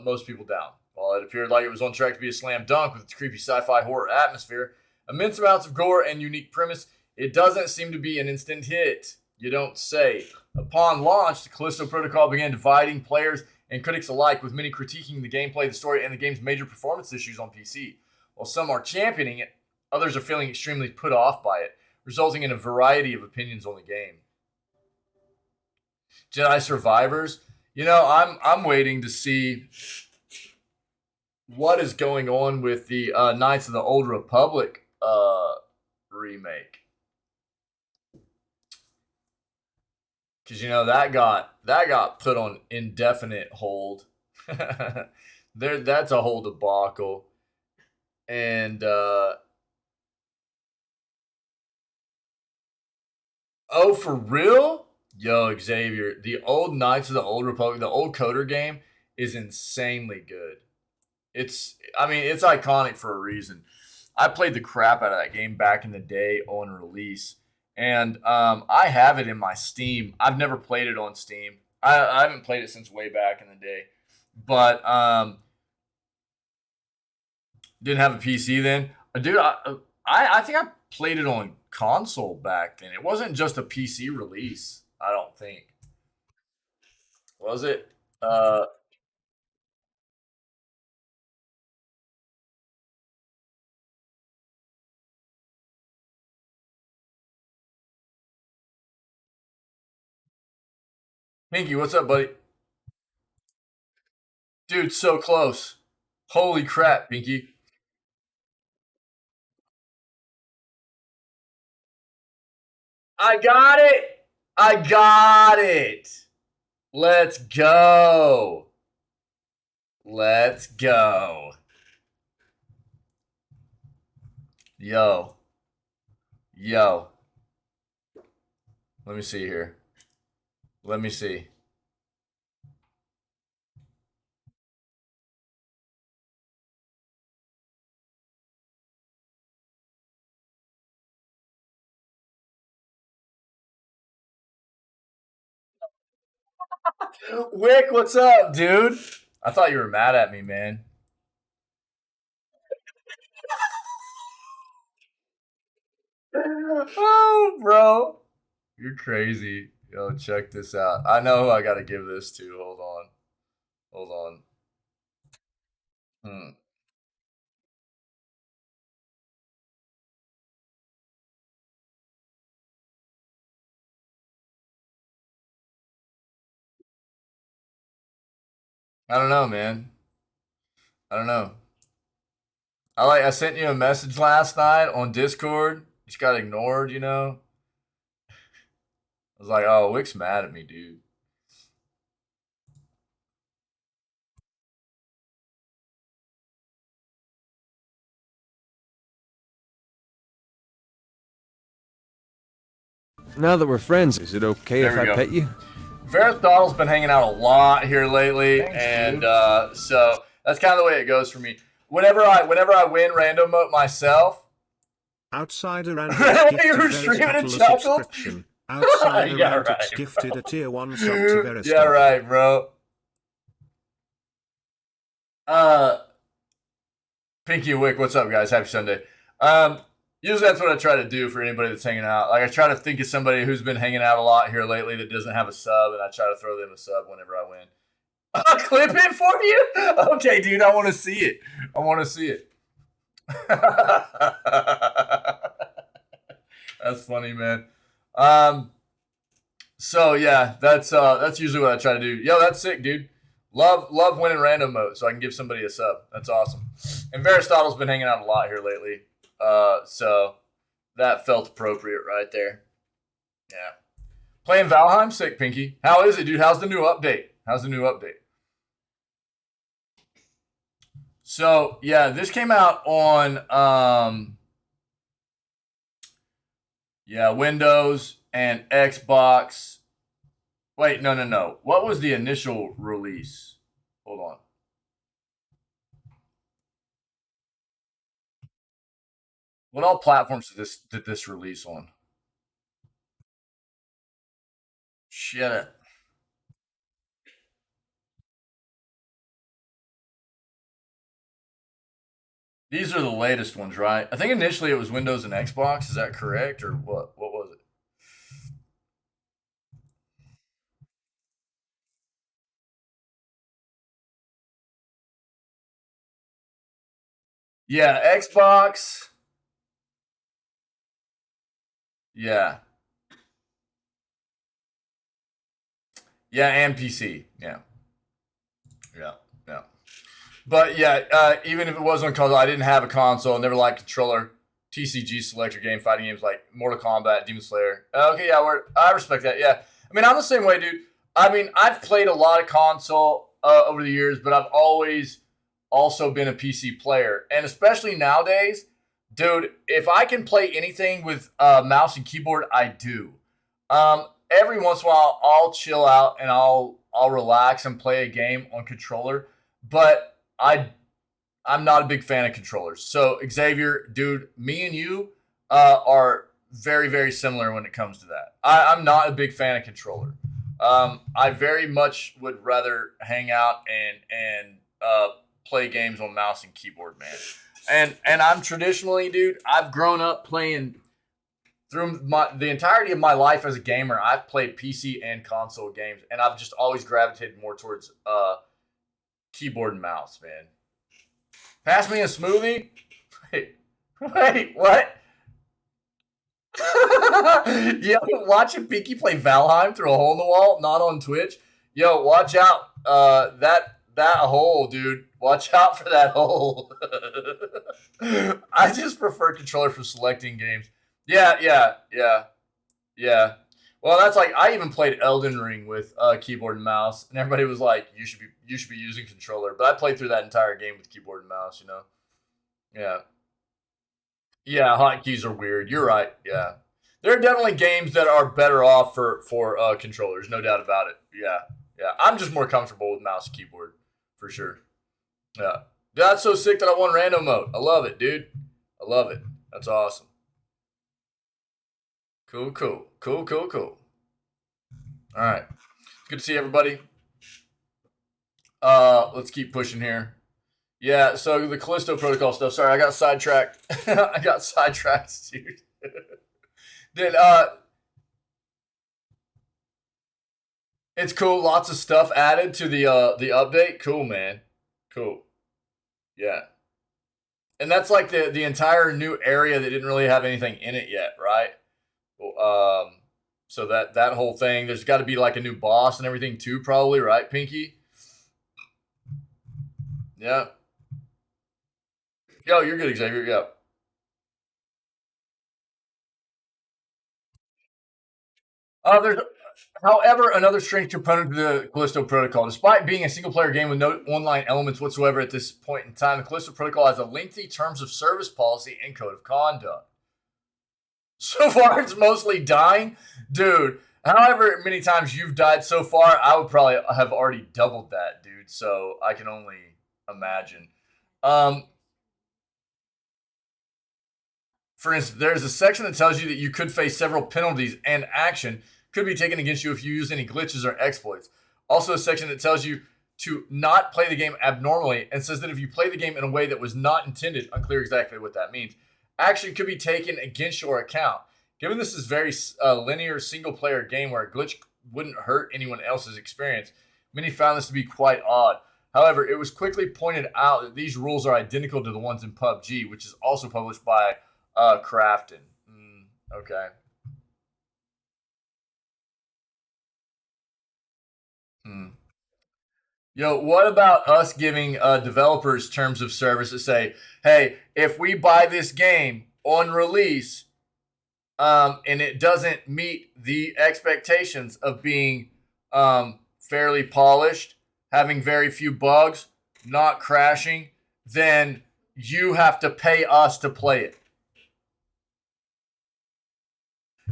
most people down. While it appeared like it was on track to be a slam dunk with its creepy sci-fi horror atmosphere, immense amounts of gore, and unique premise, it doesn't seem to be an instant hit. You don't say. Upon launch, the Callisto Protocol began dividing players and critics alike, with many critiquing the gameplay, the story, and the game's major performance issues on PC. While some are championing it, others are feeling extremely put off by it, resulting in a variety of opinions on the game. Jedi Survivors. You know, I'm waiting to see what is going on with the Knights of the Old Republic remake. Because you know that got put on indefinite hold. That's a whole debacle. And oh, for real? Yo, Xavier, the old Knights of the Old Republic, the old Coder game is insanely good. It's iconic for a reason. I played the crap out of that game back in the day on release, and I have it in my Steam. I've never played it on Steam. I haven't played it since way back in the day, but didn't have a PC then. Dude, I think I played it on console back then. It wasn't just a PC release, I don't think. Was it? Pinky, what's up, buddy? Dude, so close. Holy crap, Pinky. I got it. I got it. Let's go. Let's go. Yo. Yo. Let me see here. Let me see. Wick, what's up, dude? I thought you were mad at me, man. Oh, bro. You're crazy. Yo, check this out. I know who I gotta give this to. Hold on. Hold on. Hmm. I don't know, man. I don't know. I sent you a message last night on Discord. Just got ignored, you know? I was like, oh, Wick's mad at me, dude. Now that we're friends, is it okay if I pet you? Varithonal's been hanging out a lot here lately, Thanks, and dude. so that's kind of the way it goes for me. Whenever I win random mode myself, OutsiderAntics you were gifted streaming and Veritable a chuckled. subscription. OutsiderAntics Yeah, right, gifted a tier 1 sub to Veristar. Yeah, right, bro. Pinky and Wick, what's up, guys? Happy Sunday. Usually that's what I try to do for anybody that's hanging out. Like, I try to think of somebody who's been hanging out a lot here lately that doesn't have a sub, and I try to throw them a sub whenever I win. I'll clip it for you? Okay, dude, I want to see it. I want to see it. That's funny, man. So yeah, that's usually what I try to do. Yo, that's sick, dude. Love winning random mode so I can give somebody a sub. That's awesome. And Varistotle's been hanging out a lot here lately. So that felt appropriate right there. Yeah. Playing Valheim, sick, Pinky. How is it, dude? How's the new update? So yeah, this came out on Windows and Xbox. Wait, no. What was the initial release? Hold on. What all platforms did this release on? Shit. These are the latest ones, right? I think initially it was Windows and Xbox. Is that correct, or what? What was it? Yeah, Xbox. Yeah. Yeah, and PC. Yeah. But yeah, even if it was on console, I didn't have a console. Never liked controller. TCG selector game, fighting games like Mortal Kombat, Demon Slayer. Okay, yeah, I respect that. Yeah, I mean, I'm the same way, dude. I mean, I've played a lot of console over the years, but I've always also been a PC player, and especially nowadays, dude. If I can play anything with mouse and keyboard, I do. Every once in a while, I'll chill out and I'll relax and play a game on controller, but I'm not a big fan of controllers. So Xavier, dude, me and you are very, very similar when it comes to that. I'm not a big fan of controller. I very much would rather hang out and play games on mouse and keyboard, man. And I'm traditionally, dude, I've grown up playing through the entirety of my life as a gamer. I've played PC and console games, and I've just always gravitated more towards keyboard and mouse, man. Pass me a smoothie? Wait, what? Yo, watching Pinky play Valheim through a hole in the wall, not on Twitch. Yo, watch out. That hole, dude. Watch out for that hole. I just prefer controller for selecting games. Yeah. Well, that's like I even played Elden Ring with keyboard and mouse, and everybody was like, "You should be using controller." But I played through that entire game with keyboard and mouse. You know. Yeah, hotkeys are weird. You're right. Yeah, there are definitely games that are better off for controllers, no doubt about it. Yeah. I'm just more comfortable with mouse and keyboard for sure. Yeah, that's so sick that I won random mode. I love it, dude. I love it. That's awesome. Cool. All right. It's good to see everybody. Let's keep pushing here. Yeah, so the Callisto Protocol stuff. Sorry, I got sidetracked. Dude. Then it's cool. Lots of stuff added to the update. Cool, man. Cool. Yeah. And that's like the entire new area that didn't really have anything in it yet, right? So that whole thing, there's got to be like a new boss and everything too, probably, right, Pinky? Yeah. Yo, you're good, Xavier. Yeah. There's, however, another strange component to the Callisto Protocol. Despite being a single-player game with no online elements whatsoever at this point in time, the Callisto Protocol has a lengthy terms of service policy and code of conduct. So far, it's mostly dying. Dude, however many times you've died so far, I would probably have already doubled that, dude. So I can only imagine. For instance, there's a section that tells you that you could face several penalties and action could be taken against you if you use any glitches or exploits. Also, a section that tells you to not play the game abnormally and says that if you play the game in a way that was not intended, unclear exactly what that means, action could be taken against your account. Given this is very linear single-player game where a glitch wouldn't hurt anyone else's experience, many found this to be quite odd. However, it was quickly pointed out that these rules are identical to the ones in PUBG, which is also published by Crafton. Okay. Yo, what about us giving developers terms of service that say, hey, if we buy this game on release and it doesn't meet the expectations of being fairly polished, having very few bugs, not crashing, then you have to pay us to play it.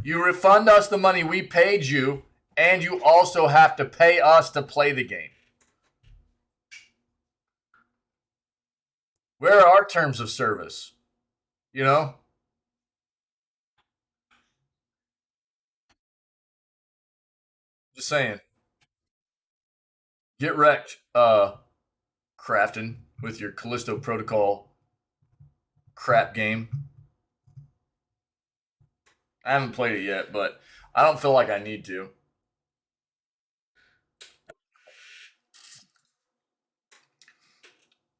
You refund us the money we paid you, and you also have to pay us to play the game. Where are our terms of service? You know? Just saying. Get wrecked, Crafton, with your Callisto Protocol crap game. I haven't played it yet, but I don't feel like I need to.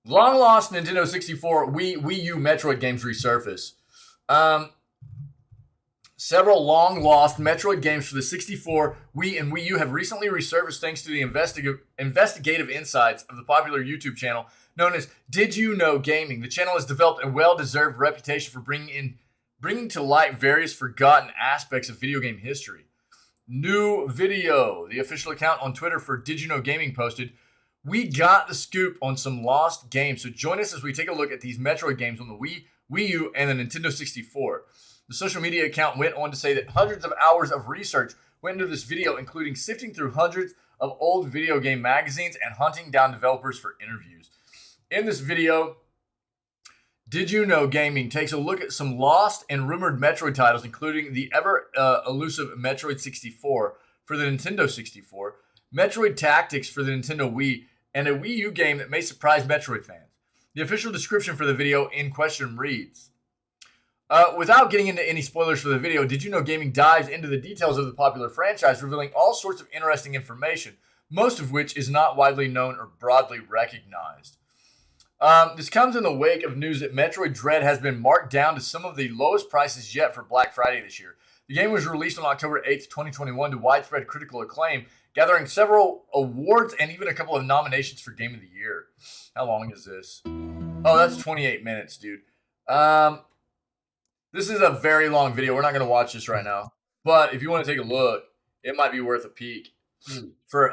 Long lost Nintendo 64 Wii U Metroid games resurface. Several long lost Metroid games for the 64, Wii, and Wii U have recently resurfaced thanks to the investigative insights of the popular YouTube channel known as Did You Know Gaming. The channel has developed a well-deserved reputation for bringing to light various forgotten aspects of video game history. New video. The official account on Twitter for Did You Know Gaming posted, "We got the scoop on some lost games, so join us as we take a look at these Metroid games on the Wii U, and the Nintendo 64. The social media account went on to say that hundreds of hours of research went into this video, including sifting through hundreds of old video game magazines and hunting down developers for interviews. In this video, Did You Know Gaming takes a look at some lost and rumored Metroid titles, including the ever-elusive Metroid 64 for the Nintendo 64, Metroid Tactics for the Nintendo Wii, and a Wii U game that may surprise Metroid fans. The official description for the video in question reads, without getting into any spoilers for the video, Did You Know Gaming dives into the details of the popular franchise, revealing all sorts of interesting information, most of which is not widely known or broadly recognized. This comes in the wake of news that Metroid Dread has been marked down to some of the lowest prices yet for Black Friday this year. The game was released on October 8th, 2021 to widespread critical acclaim, gathering several awards and even a couple of nominations for Game of the Year. How long is this? Oh, that's 28 minutes, dude. This is a very long video. We're not going to watch this right now. But if you want to take a look, it might be worth a peek,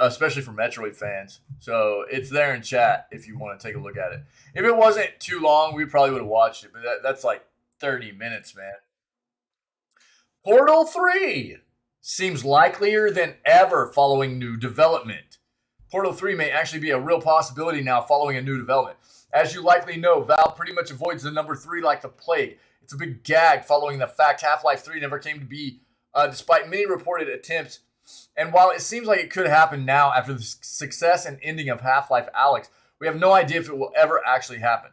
especially for Metroid fans. So it's there in chat if you want to take a look at it. If it wasn't too long, we probably would have watched it. But that's like 30 minutes, man. Portal 3 seems likelier than ever following new development. Portal 3 may actually be a real possibility now following a new development. As you likely know, Valve pretty much avoids the number 3 like the plague. It's a big gag following the fact Half-Life 3 never came to be, despite many reported attempts. And while it seems like it could happen now after the success and ending of Half-Life Alyx, we have no idea if it will ever actually happen.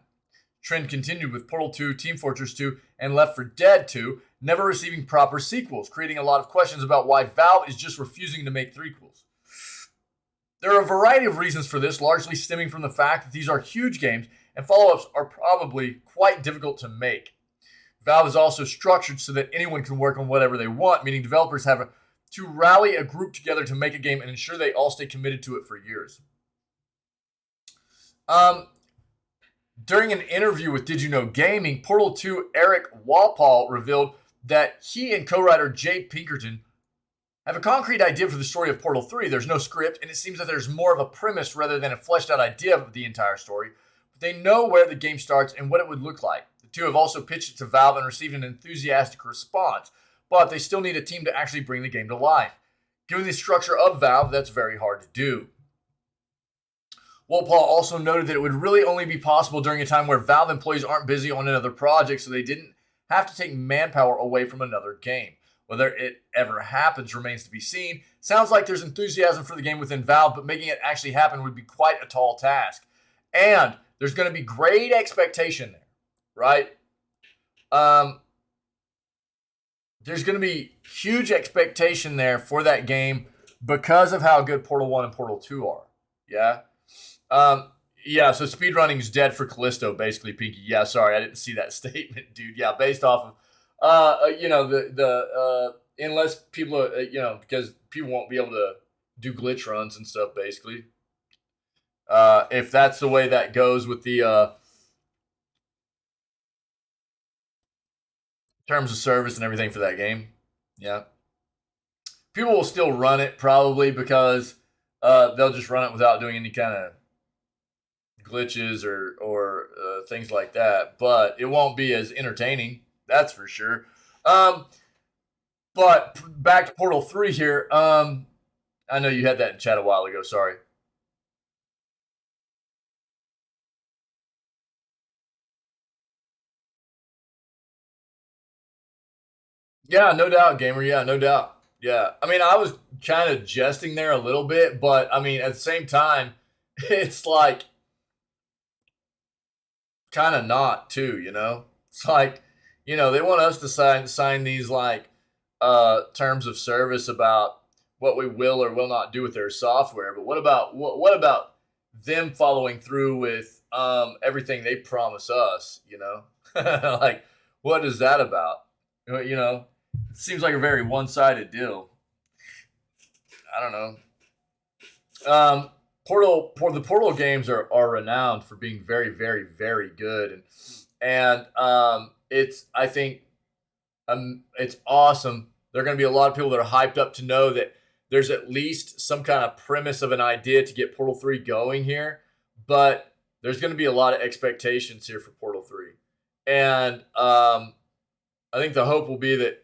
Trend continued with Portal 2, Team Fortress 2, and Left 4 Dead 2 never receiving proper sequels, creating a lot of questions about why Valve is just refusing to make threequels. There are a variety of reasons for this, largely stemming from the fact that these are huge games and follow-ups are probably quite difficult to make. Valve is also structured so that anyone can work on whatever they want, meaning developers have to rally a group together to make a game and ensure they all stay committed to it for years. During an interview with Did You Know Gaming, Portal 2 Eric Walpole revealed that he and co-writer Jay Pinkerton I have a concrete idea for the story of Portal 3. There's no script, and it seems that there's more of a premise rather than a fleshed out idea of the entire story. But they know where the game starts and what it would look like. The two have also pitched it to Valve and received an enthusiastic response, but they still need a team to actually bring the game to life. Given the structure of Valve, that's very hard to do. Wolpaw also noted that it would really only be possible during a time where Valve employees aren't busy on another project, so they didn't have to take manpower away from another game. Whether it ever happens remains to be seen. Sounds like there's enthusiasm for the game within Valve, but making it actually happen would be quite a tall task. And there's going to be great expectation there, right? There's going to be huge expectation there for that game because of how good Portal 1 and Portal 2 are. Yeah? Yeah, so speedrunning is dead for Callisto, basically, Pinky. Yeah, sorry, I didn't see that statement, dude. Yeah, based off of unless people, because people won't be able to do glitch runs and stuff, basically. If that's the way that goes with the terms of service and everything for that game, yeah. People will still run it probably because they'll just run it without doing any kind of glitches or things like that, but it won't be as entertaining. That's for sure. But back to Portal 3 here. I know you had that in chat a while ago. Sorry. Yeah, no doubt, gamer. Yeah, no doubt. Yeah. I mean, I was kind of jesting there a little bit, but I mean, at the same time, it's like kind of not too, you know? It's like, you know, they want us to sign these like terms of service about what we will or will not do with their software. But what about them following through with everything they promise us, you know? Like, what is that about? You know, it seems like a very one-sided deal. I don't know. The Portal games are renowned for being very, very, very good, and it's awesome. There are going to be a lot of people that are hyped up to know that there's at least some kind of premise of an idea to get Portal 3 going here, but there's going to be a lot of expectations here for Portal 3, and I think the hope will be that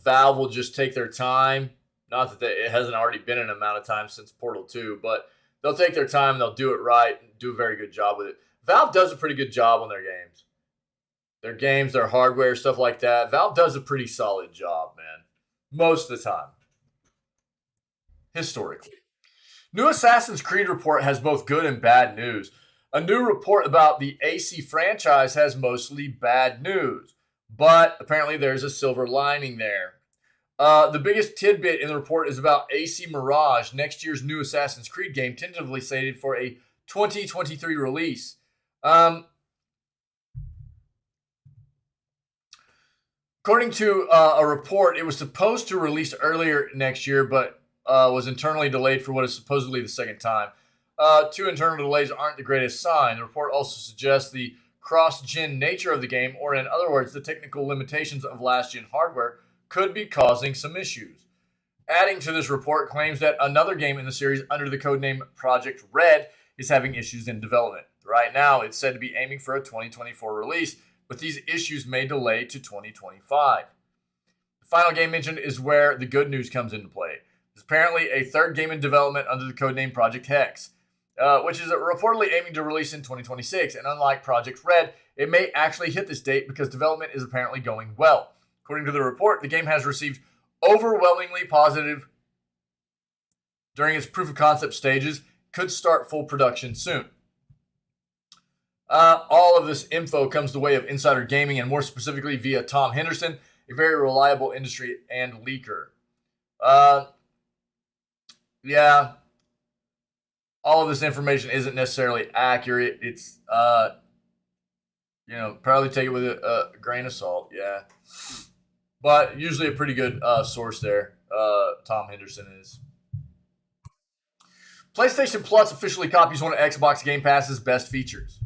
Valve will just take their time. Not that it hasn't already been an amount of time since Portal 2, but they'll take their time and they'll do it right and do a very good job with it. Valve does a pretty good job on their games. Their hardware, stuff like that. Valve does a pretty solid job, man. Most of the time. Historically. New Assassin's Creed report has both good and bad news. A new report about the AC franchise has mostly bad news, but apparently there's a silver lining there. The biggest tidbit in the report is about AC Mirage, next year's new Assassin's Creed game, tentatively slated for a 2023 release. According to a report, it was supposed to release earlier next year, but was internally delayed for what is supposedly the second time. Two internal delays aren't the greatest sign. The report also suggests the cross-gen nature of the game, or in other words, the technical limitations of last-gen hardware, could be causing some issues. Adding to this report, claims that another game in the series under the codename Project Red is having issues in development. Right now, it's said to be aiming for a 2024 release, but these issues may delay to 2025. The final game mentioned is where the good news comes into play. There's apparently a third game in development under the codename Project Hex, which is reportedly aiming to release in 2026, and unlike Project Red, it may actually hit this date because development is apparently going well. According to the report, the game has received overwhelmingly positive during its proof of concept stages, could start full production soon. All of this info comes the way of Insider Gaming, and more specifically via Tom Henderson, a very reliable industry and leaker. Yeah, all of this information isn't necessarily accurate. It's, probably take it with a grain of salt, yeah. But usually a pretty good source there, Tom Henderson is. PlayStation Plus officially copies one of Xbox Game Pass's best features.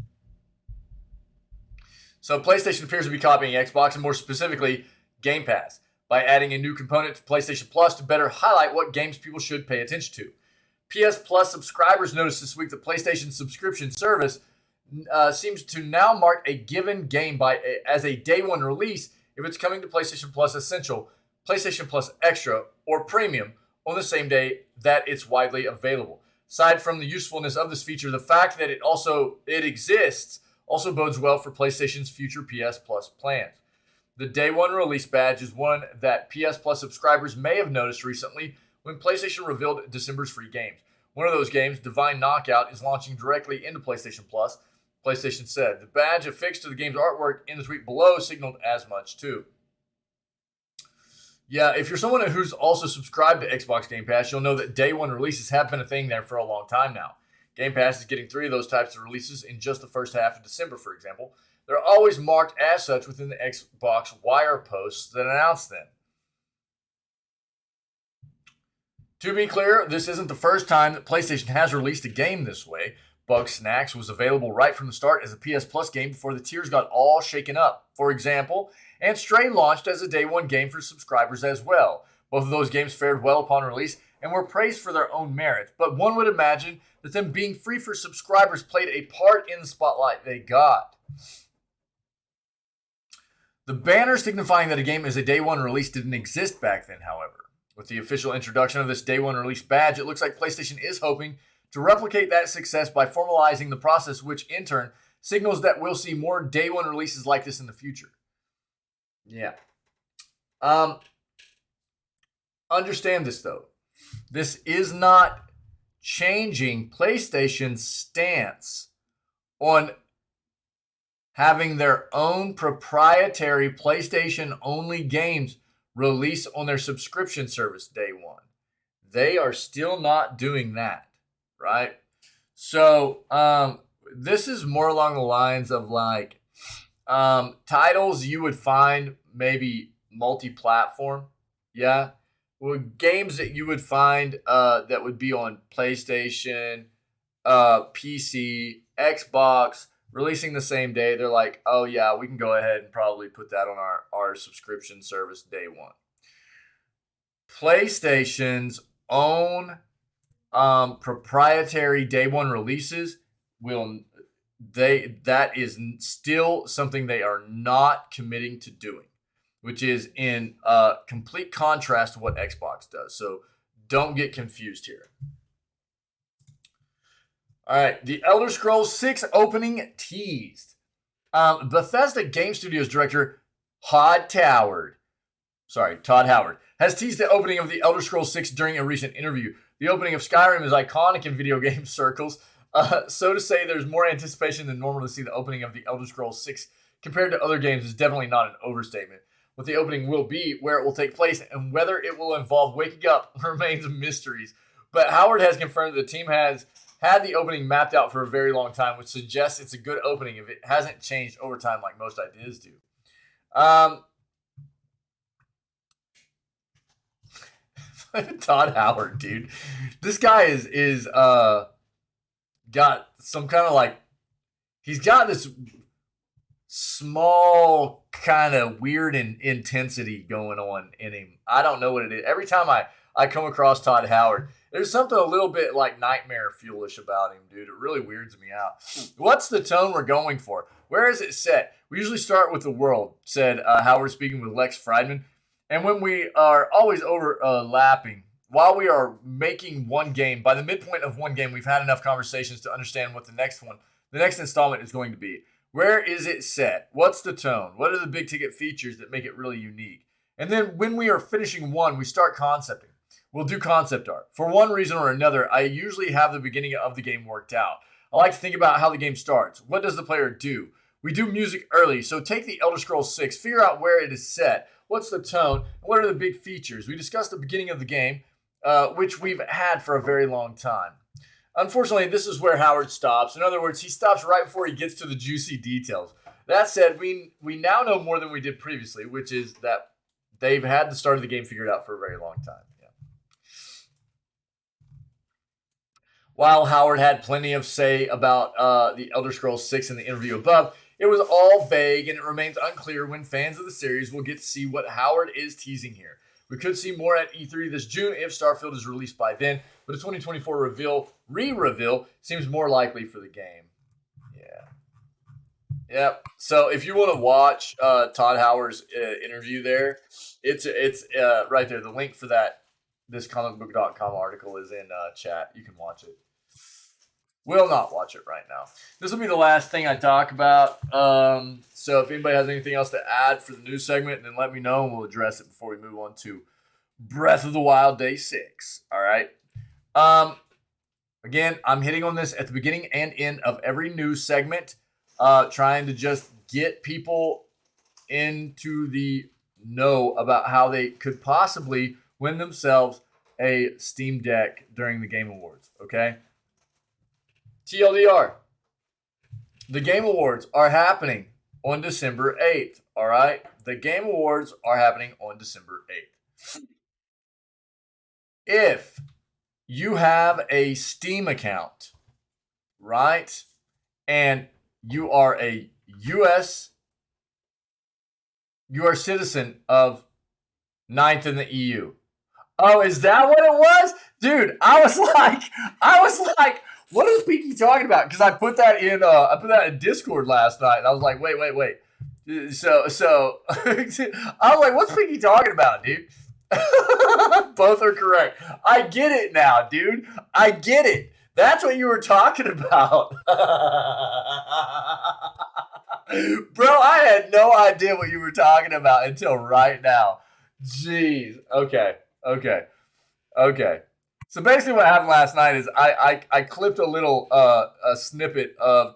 So PlayStation appears to be copying Xbox, and more specifically, Game Pass. by adding a new component to PlayStation Plus to better highlight what games people should pay attention to. PS Plus subscribers noticed this week that PlayStation subscription service seems to now mark a given game as a day one release if it's coming to PlayStation Plus Essential, PlayStation Plus Extra, or Premium on the same day that it's widely available. Aside from the usefulness of this feature, the fact that it exists also bodes well for PlayStation's future PS Plus plans. The day one release badge is one that PS Plus subscribers may have noticed recently when PlayStation revealed December's free games. One of those games, Divine Knockout, is launching directly into PlayStation Plus. PlayStation said the badge affixed to the game's artwork in the tweet below signaled as much too. Yeah, if you're someone who's also subscribed to Xbox Game Pass, you'll know that day one releases have been a thing there for a long time now. Game Pass is getting 3 of those types of releases in just the first half of December, for example. They're always marked as such within the Xbox Wire posts that announce them. To be clear, this isn't the first time that PlayStation has released a game this way. Bugsnax was available right from the start as a PS Plus game before the tiers got all shaken up, for example, and Stray launched as a day one game for subscribers as well. Both of those games fared well upon release and were praised for their own merits, but one would imagine that them being free for subscribers played a part in the spotlight they got. The banner signifying that a game is a day one release didn't exist back then, however. With the official introduction of this day one release badge, it looks like PlayStation is hoping to replicate that success by formalizing the process, which in turn signals that we'll see more day one releases like this in the future. Yeah. Understand this though. This is not changing PlayStation's stance on having their own proprietary PlayStation-only games release on their subscription service day one. They are still not doing that, right? So this is more along the lines of like titles you would find maybe multi-platform, yeah? Well, games that you would find that would be on PlayStation, PC, Xbox, releasing the same day. They're like, oh yeah, we can go ahead and probably put that on our subscription service day one. PlayStation's own proprietary day one releases that is still something they are not committing to doing, which is in complete contrast to what Xbox does. So don't get confused here. All right, the Elder Scrolls 6 opening teased. Bethesda Game Studios director Todd Howard has teased the opening of the Elder Scrolls 6 during a recent interview. The opening of Skyrim is iconic in video game circles, so to say there's more anticipation than normal to see the opening of the Elder Scrolls 6 compared to other games is definitely not an overstatement. What the opening will be, where it will take place, and whether it will involve waking up remains mysteries. But Howard has confirmed that the team has had the opening mapped out for a very long time, which suggests it's a good opening if it hasn't changed over time like most ideas do. Todd Howard, dude. This guy is got some kind of like, he's got this small kind of weird intensity going on in him. I don't know what it is. Every time I come across Todd Howard, there's something a little bit like nightmare fuelish about him, dude. It really weirds me out. What's the tone we're going for? Where is it set? We usually start with the world, said Howard, speaking with Lex Friedman. And when we are always overlapping, while we are making one game, by the midpoint of one game, we've had enough conversations to understand what the next installment is going to be. Where is it set? What's the tone? What are the big ticket features that make it really unique? And then when we are finishing one, we start concepting. We'll do concept art. For one reason or another, I usually have the beginning of the game worked out. I like to think about how the game starts. What does the player do? We do music early, so take the Elder Scrolls 6, figure out where it is set, what's the tone, and what are the big features. We discuss the beginning of the game, which we've had for a very long time. Unfortunately, this is where Howard stops. In other words, he stops right before he gets to the juicy details. That said, we now know more than we did previously, which is that they've had the start of the game figured out for a very long time. Yeah. While Howard had plenty of say about the Elder Scrolls 6 in the interview above, it was all vague, and it remains unclear when fans of the series will get to see what Howard is teasing here. We could see more at E3 this June if Starfield is released by then, but a 2024 re-reveal seems more likely for the game. Yeah. Yep. So if you want to watch Todd Howard's interview there, it's right there. The link for this comicbook.com article is in chat. You can watch it. Will not watch it right now. This will be the last thing I talk about. So if anybody has anything else to add for the news segment, then let me know and we'll address it before we move on to Breath of the Wild Day 6. All right. Again, I'm hitting on this at the beginning and end of every news segment, trying to just get people into the know about how they could possibly win themselves a Steam Deck during the Game Awards. Okay. TLDR, the Game Awards are happening on December 8th, all right? The Game Awards are happening on December 8th. If you have a Steam account, right, and you are a citizen of 9th in the EU. Oh, is that what it was? Dude, I was like, what is Pinky talking about? Because I put that in Discord last night, and I was like, wait. So I was like, what's Pinky talking about, dude? Both are correct. I get it now, dude. I get it. That's what you were talking about. Bro, I had no idea what you were talking about until right now. Jeez. Okay. So basically what happened last night is I clipped a little a snippet of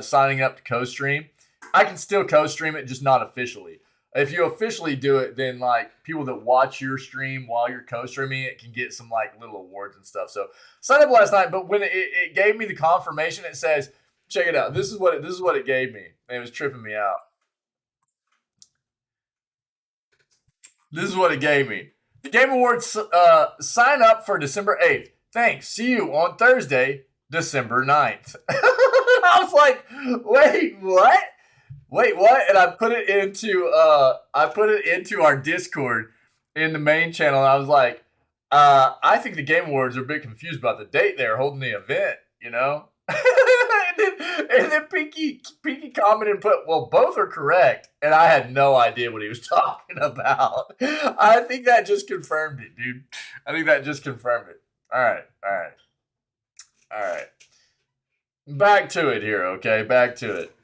signing up to co-stream. I can still co-stream it, just not officially. If you officially do it, then like people that watch your stream while you're co-streaming it can get some like little awards and stuff. So signed up last night, but when it gave me the confirmation, it says, check it out. This is what it gave me. And it was tripping me out. This is what it gave me. The Game Awards sign up for December 8th. Thanks. See you on Thursday, December 9th. I was like, wait, what? And I put it into our Discord in the main channel. And I was like, I think the Game Awards are a bit confused about the date they're holding the event, you know? and then Pinky commented and put, well, both are correct. And I had no idea what he was talking about. I think that just confirmed it, dude. I think that just confirmed it. All right. Back to it here, okay? Back to it.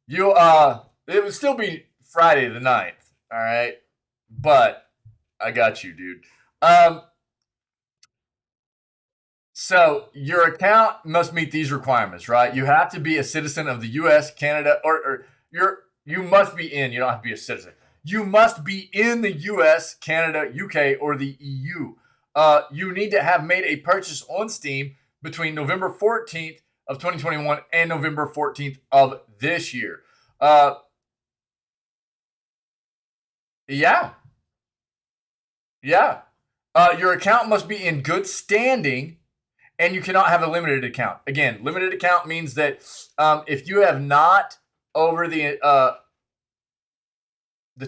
It would still be Friday the 9th, all right? But I got you, dude. So your account must meet these requirements, right? You have to be a citizen of the U.S., Canada, or you must be in. You don't have to be a citizen. You must be in the U.S., Canada, UK, or the EU. You need to have made a purchase on Steam between November 14th of 2021 and November 14th of this year. Yeah. Your account must be in good standing. And you cannot have a limited account. Again, limited account means that if you have not, over the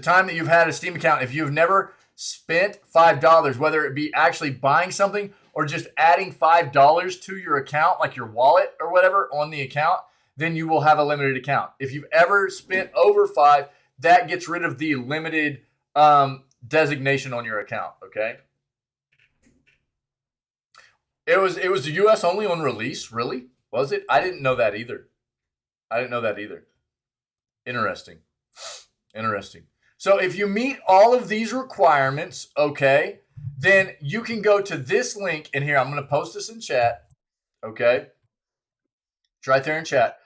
time that you've had a Steam account, if you've never spent $5, whether it be actually buying something or just adding $5 to your account, like your wallet or whatever on the account, then you will have a limited account. If you've ever spent over $5, that gets rid of the limited designation on your account, okay? It was the U.S. only on release, really? Was it? I didn't know that either. Interesting. So if you meet all of these requirements, okay, then you can go to this link in here. I'm going to post this in chat, okay? It's right there in chat.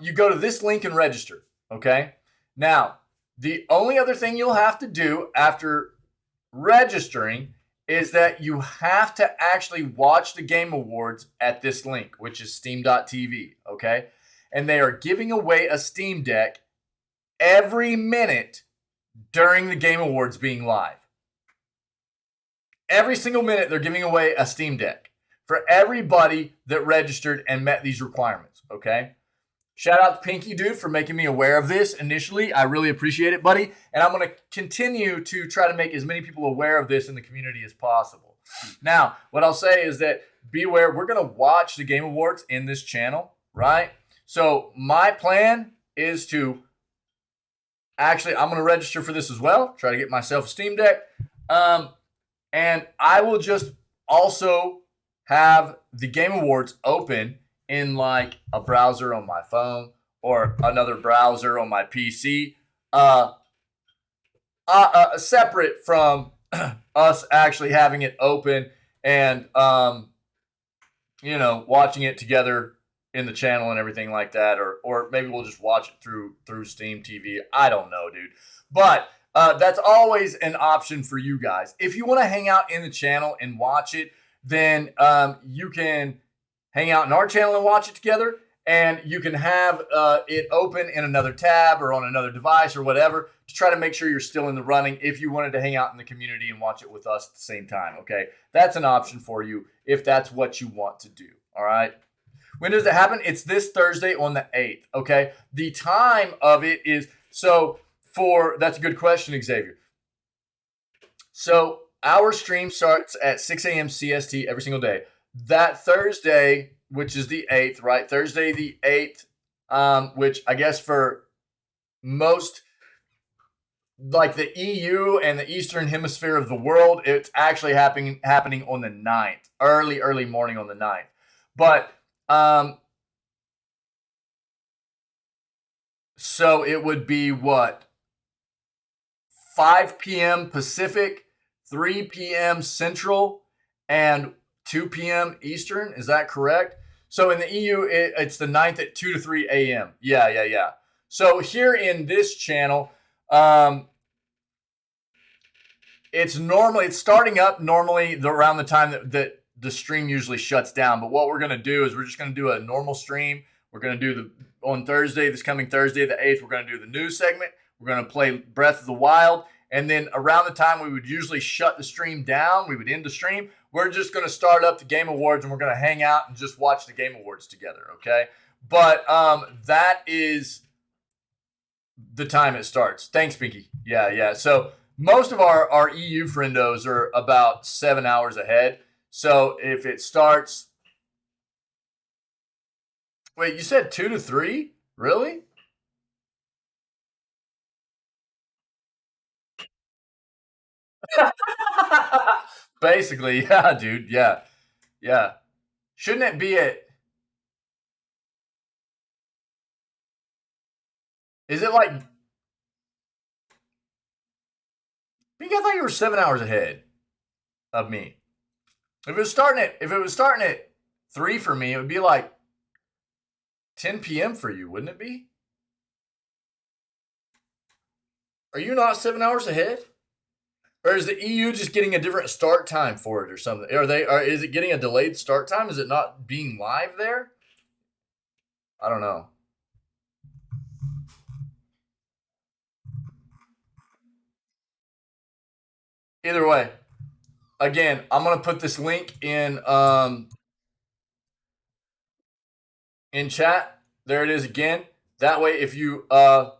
You go to this link and register, okay? Now, the only other thing you'll have to do after registering is that you have to actually watch the Game Awards at this link, which is steam.tv, okay? And they are giving away a Steam Deck every minute during the Game Awards being live. Every single minute, they're giving away a Steam Deck for everybody that registered and met these requirements, okay? Shout out to Pinky, dude, for making me aware of this initially. I really appreciate it, buddy. And I'm going to continue to try to make as many people aware of this in the community as possible. Now, what I'll say is that be aware, we're going to watch the Game Awards in this channel, right? So my plan is to actually, I'm going to register for this as well, try to get myself a Steam Deck. And I will just also have the Game Awards open in like a browser on my phone or another browser on my PC, separate from us actually having it open and, you know, watching it together in the channel and everything like that. Or maybe we'll just watch it through Steam TV. I don't know, dude. But that's always an option for you guys. If you want to hang out in the channel and watch it, then you can hang out in our channel and watch it together, and you can have it open in another tab or on another device or whatever to try to make sure you're still in the running if you wanted to hang out in the community and watch it with us at the same time, okay? That's an option for you if that's what you want to do, all right? When does it happen? It's this Thursday on the 8th, okay? The time of it is, that's a good question, Xavier. So our stream starts at 6 a.m. CST every single day. That Thursday, which is the 8th, right? Thursday the 8th, which I guess for most, like the EU and the Eastern Hemisphere of the world, it's actually happening on the 9th, early morning on the 9th. But, so it would be what? 5 p.m. Pacific, 3 p.m. Central, and 2 p.m. Eastern. Is that correct? So in the EU, it's the 9th at 2 to 3 a.m. Yeah. So here in this channel, it's starting up normally around the time that the stream usually shuts down. But what we're going to do is we're just going to do a normal stream. We're going to do on Thursday, this coming Thursday, the 8th, we're going to do the news segment. We're going to play Breath of the Wild. And then around the time we would usually shut the stream down, we would end the stream, we're just going to start up the Game Awards and we're going to hang out and just watch the Game Awards together, okay? But that is the time it starts. Thanks, Pinky. Yeah. So most of our EU friendos are about 7 hours ahead. So if it starts... Wait, you said 2 to 3? Really? Basically, yeah, dude. Yeah. Shouldn't it be at... Is it like... I think I thought you were 7 hours ahead of me. If it was starting at 3 for me, it would be like 10 p.m. for you, wouldn't it be? Are you not 7 hours ahead? Or is the EU just getting a different start time for it or something? Is it getting a delayed start time? Is it not being live there? I don't know. Either way, again, I'm gonna put this link in chat. There it is again. That way, if you right.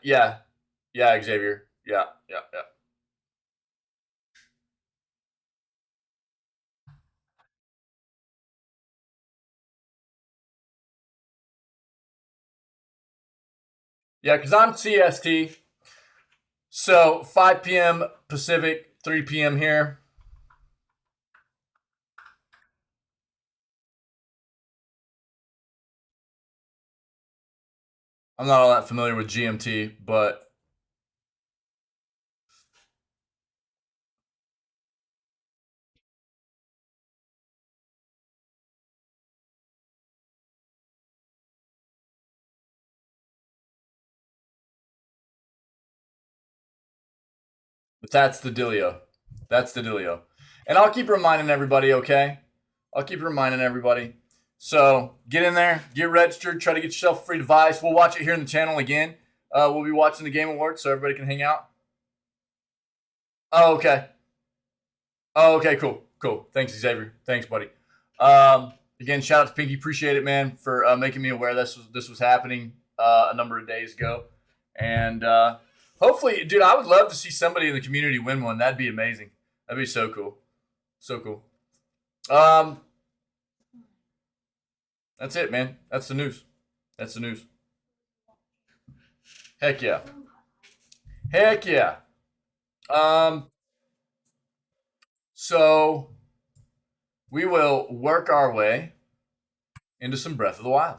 Yeah, Xavier. Yeah. Yeah, because I'm CST. So 5 p.m. Pacific, 3 p.m. here. I'm not all that familiar with GMT, but that's the dealio. And I'll keep reminding everybody, okay? I'll keep reminding everybody. So get in there, get registered, try to get yourself a free device. We'll watch it here in the channel again. We'll be watching the Game Awards so everybody can hang out. Oh, okay. Oh, okay, cool. Thanks, Xavier. Thanks, buddy. Again, shout out to Pinky. Appreciate it, man, for making me aware this was happening a number of days ago. And hopefully, dude, I would love to see somebody in the community win one. That'd be amazing. That'd be so cool. So cool. That's it, man. That's the news. That's the news. Heck yeah. Heck yeah. So we will work our way into some Breath of the Wild.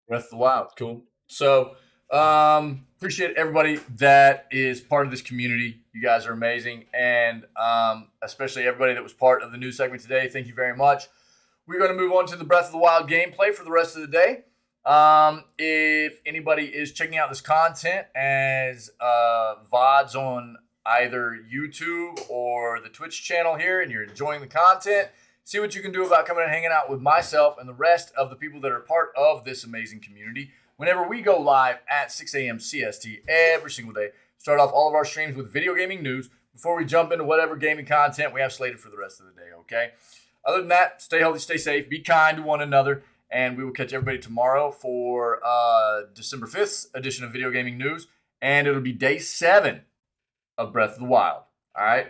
Breath of the Wild, cool. So appreciate everybody that is part of this community. You guys are amazing, and especially everybody that was part of the news segment today. Thank you very much. We're going to move on to the Breath of the Wild gameplay for the rest of the day. If anybody is checking out this content as VODs on either YouTube or the Twitch channel here, and you're enjoying the content, see what you can do about coming and hanging out with myself and the rest of the people that are part of this amazing community whenever we go live at 6 a.m. CST every single day. Start off all of our streams with video gaming news before we jump into whatever gaming content we have slated for the rest of the day, okay? Other than that, stay healthy, stay safe, be kind to one another, and we will catch everybody tomorrow for December 5th edition of Video Gaming News, and it'll be day 7 of Breath of the Wild, all right?